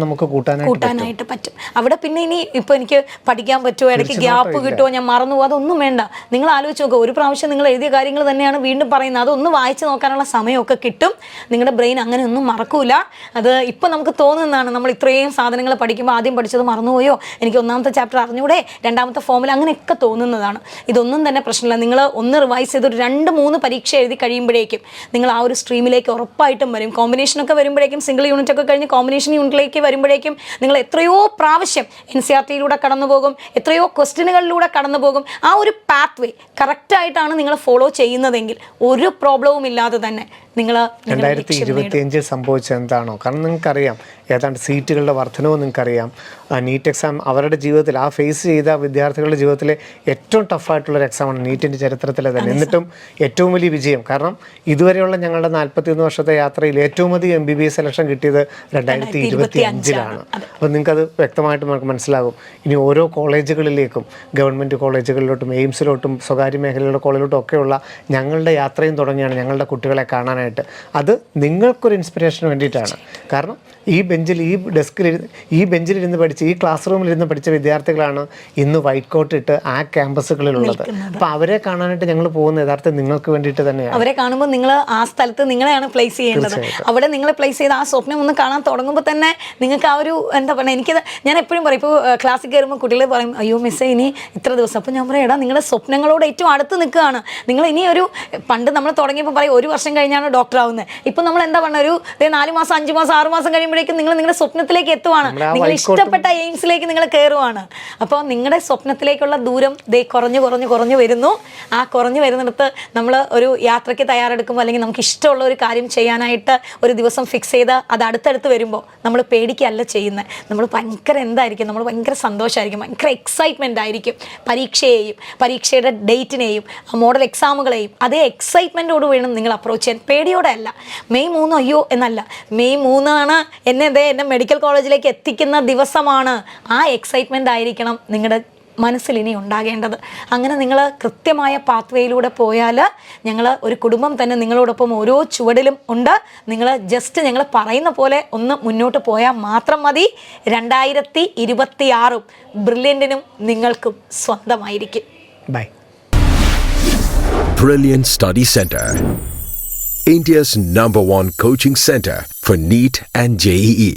നമുക്ക് കൂട്ടാനായിട്ട് പറ്റും. അവിടെ പിന്നെ ഇനി ഇപ്പോൾ എനിക്ക് പഠിക്കാൻ പറ്റുമോ, ഇടയ്ക്ക് ഗ്യാപ്പ് കിട്ടുമോ, ഞാൻ മറന്നു പോകും, അതൊന്നും വേണ്ട. നിങ്ങൾ ആലോചിച്ച് നോക്കുക, ഒരു പ്രാവശ്യം നിങ്ങൾ എഴുതിയ കാര്യങ്ങൾ തന്നെയാണ് വീണ്ടും പറയുന്നത്. അതൊന്ന് വായിച്ച് നോക്കാനുള്ള സമയമൊക്കെ കിട്ടും. നിങ്ങളുടെ ബ്രെയിൻ അങ്ങനെ ഒന്നും മറക്കൂല. അത് ഇപ്പം നമുക്ക് തോന്നുന്നതാണ്, നമ്മൾ ഇത്രയും സാധനങ്ങൾ പഠിക്കുമ്പോൾ ആദ്യം പഠിച്ചത് മറന്നുപോയോ, എനിക്ക് 1ാമത്തെ ചാപ്റ്റർ അറിഞ്ഞൂടെ, 2ാമത്തെ ഫോമിൽ, അങ്ങനെയൊക്കെ തോന്നുന്നതാണ്. ഇതൊന്നും തന്നെ പ്രശ്നമില്ല. നിങ്ങൾ ഒന്ന് റിവൈസ് ചെയ്ത് ഒരു 2-3 പരീക്ഷ എഴുതി കഴിയുമ്പോഴേക്കും നിങ്ങൾ ആ ഒരു സ്ട്രീമിലേക്ക് ഉറപ്പായിട്ടും വരും. കോമ്പിനേഷനൊക്കെ വരുമ്പോഴേക്കും, സിംഗിൾ യൂണിറ്റ് ഒക്കെ കഴിഞ്ഞ് കോമ്പിനേഷൻ യൂണിറ്റിലേക്ക് വരുമ്പോഴേക്കും നിങ്ങൾ എത്രയോ പ്രാവശ്യം NCERT-യിലൂടെ കടന്നു പോകും, എത്രയോ ക്വസ്റ്റ്യനുകളിലൂടെ കടന്നു പോകും. ആ ഒരു പാത്ത് വേ കറക്റ്റായിട്ടാണ് നിങ്ങൾ ഫോളോ ചെയ്യുന്നതെങ്കിൽ ഒരു പ്രോബ്ലവും ഇല്ലാതെ തന്നെ നിങ്ങൾ 2025 സംഭവിച്ചത് എന്താണോ, കാരണം നിങ്ങൾക്കറിയാം ഏതാണ്ട് സീറ്റുകളുടെ വർധനവും നിങ്ങൾക്കറിയാം. നീറ്റ് എക്സാം അവരുടെ ജീവിതത്തിൽ, ആ ഫേസ് ചെയ്ത വിദ്യാർത്ഥികളുടെ ജീവിതത്തിലെ ഏറ്റവും ടഫായിട്ടുള്ളൊരു എക്സാമാണ് നീറ്റിൻ്റെ ചരിത്രത്തിലെ തന്നെ. എന്നിട്ടും ഏറ്റവും വലിയ വിജയം. കാരണം ഇതുവരെയുള്ള ഞങ്ങളുടെ 41 വർഷത്തെ യാത്രയിൽ ഏറ്റവും അധികം MBBS സെലക്ഷൻ കിട്ടിയത് 2025-ലാണ്. അപ്പോൾ നിങ്ങൾക്കത് വ്യക്തമായിട്ട് നമുക്ക് മനസ്സിലാകും. ഇനി ഓരോ കോളേജുകളിലേക്കും, ഗവൺമെൻറ് കോളേജുകളിലോട്ടും എയിംസിലോട്ടും സ്വകാര്യ മേഖലയിലുള്ള കോളേജിലോട്ടും ഒക്കെയുള്ള ഞങ്ങളുടെ യാത്രയും തുടങ്ങിയാണ് ഞങ്ങളുടെ കുട്ടികളെ കാണാനായിട്ട്. അത് നിങ്ങൾക്കൊരു ഇൻസ്പിറേഷന് വേണ്ടിയിട്ടാണ്. കാരണം ഈ ബെഞ്ചിലിരുന്ന് പഠിച്ച്, ഈ ക്ലാസ് റൂമിലിരുന്ന് പഠിച്ച വിദ്യാർത്ഥികളാണ് ഇന്ന് വൈറ്റ് കോട്ട് ഇട്ട് ആ ക്യാമ്പസുകളിലുള്ളത്. അപ്പോൾ അവരെ കാണാനായിട്ട് ഞങ്ങൾ പോകുന്ന യഥാർത്ഥം നിങ്ങൾക്ക് വേണ്ടിയിട്ട് തന്നെയാണ്. അവരെ കാണുമ്പോൾ നിങ്ങൾ ആ സ്ഥലത്ത് നിങ്ങളെയാണ് പ്ലേസ് ചെയ്യേണ്ടത്. അവിടെ നിങ്ങൾ പ്ലേസ് ചെയ്ത് ആ സ്വപ്നം ഒന്ന് കാണാൻ തുടങ്ങുമ്പോൾ തന്നെ നിങ്ങൾക്ക് ആ ഒരു എന്താ പറയുക, എനിക്കത് ഞാൻ എപ്പോഴും പറയും, ഇപ്പോൾ ക്ലാസ്സിൽ കയറുമ്പോൾ കുട്ടികൾ പറയും, അയ്യോ മിസ്സേ ഇനി ഇത്ര ദിവസം. അപ്പോൾ ഞാൻ പറയും, എടാ നിങ്ങളുടെ സ്വപ്നങ്ങളോട് ഏറ്റവും അടുത്ത് നിൽക്കുകയാണ് നിങ്ങൾ. ഇനി പണ്ട് നമ്മൾ തുടങ്ങിയപ്പോൾ പറയും 1 വർഷം കഴിഞ്ഞാണ് ഡോക്ടർ ആവുന്നത്. ഇപ്പം നമ്മൾ എന്താ പറഞ്ഞ ഒരു 4 മാസം 5 മാസം 6 മാസം കഴിയുമ്പോഴേക്കും നിങ്ങൾ നിങ്ങളുടെ സ്വപ്നത്തിലേക്ക് എത്തുവാണ്. നിങ്ങൾ ഇഷ്ടപ്പെട്ട എയിംസിലേക്ക് നിങ്ങൾ കയറുവാണ്. അപ്പോൾ നിങ്ങളുടെ സ്വപ്നത്തിലേക്കുള്ള ദൂരം കുറഞ്ഞു വരുന്നു. ആ കുറഞ്ഞു വരുന്നിടത്ത് നമ്മൾ ഒരു യാത്രയ്ക്ക് തയ്യാറെടുക്കുമ്പോൾ, അല്ലെങ്കിൽ നമുക്ക് ഇഷ്ടമുള്ള ഒരു കാര്യം ചെയ്യാനായിട്ട് ഒരു ദിവസം ഫിക്സ് ചെയ്ത് അത് അടുത്തടുത്ത് വരുമ്പോൾ നമ്മൾ പേടിക്കല്ല ചെയ്യുന്നത്. നമ്മൾ നമ്മൾ ഭയങ്കര സന്തോഷമായിരിക്കും, ഭയങ്കര എക്സൈറ്റ്മെൻ്റ് ആയിരിക്കും. പരീക്ഷയുടെ ഡേറ്റിനെയും മോഡൽ എക്സാമുകളെയും അതേ എക്സൈറ്റ്മെൻറ്റോട് വേണം നിങ്ങൾ അപ്രോച്ച് ചെയ്യാൻ. പേടിയോടെ അല്ല. മെയ് 3 അയ്യോ എന്നല്ല, മെയ് 3 എന്നെ മെഡിക്കൽ കോളേജിലേക്ക് എത്തിക്കുന്ന ദിവസമാണ്. ആ എക്സൈറ്റ്മെൻ്റ് ആയിരിക്കണം നിങ്ങളുടെ മനസ്സിൽ ഇനി ഉണ്ടാകേണ്ടത്. അങ്ങനെ നിങ്ങൾ കൃത്യമായ പാത്വേയിലൂടെ പോയാൽ ഞങ്ങൾ ഒരു കുടുംബം തന്നെ നിങ്ങളോടൊപ്പം ഓരോ ചുവടിലും ഉണ്ട്. നിങ്ങൾ ജസ്റ്റ് ഞങ്ങൾ പറയുന്ന പോലെ ഒന്ന് മുന്നോട്ട് പോയാൽ മാത്രം മതി. 2026 ബ്രില്യൻറ്റിനും നിങ്ങൾക്കും സ്വന്തമായിരിക്കും. By. Brilliant Study Center, India's #1 coaching center for NEET and JEE.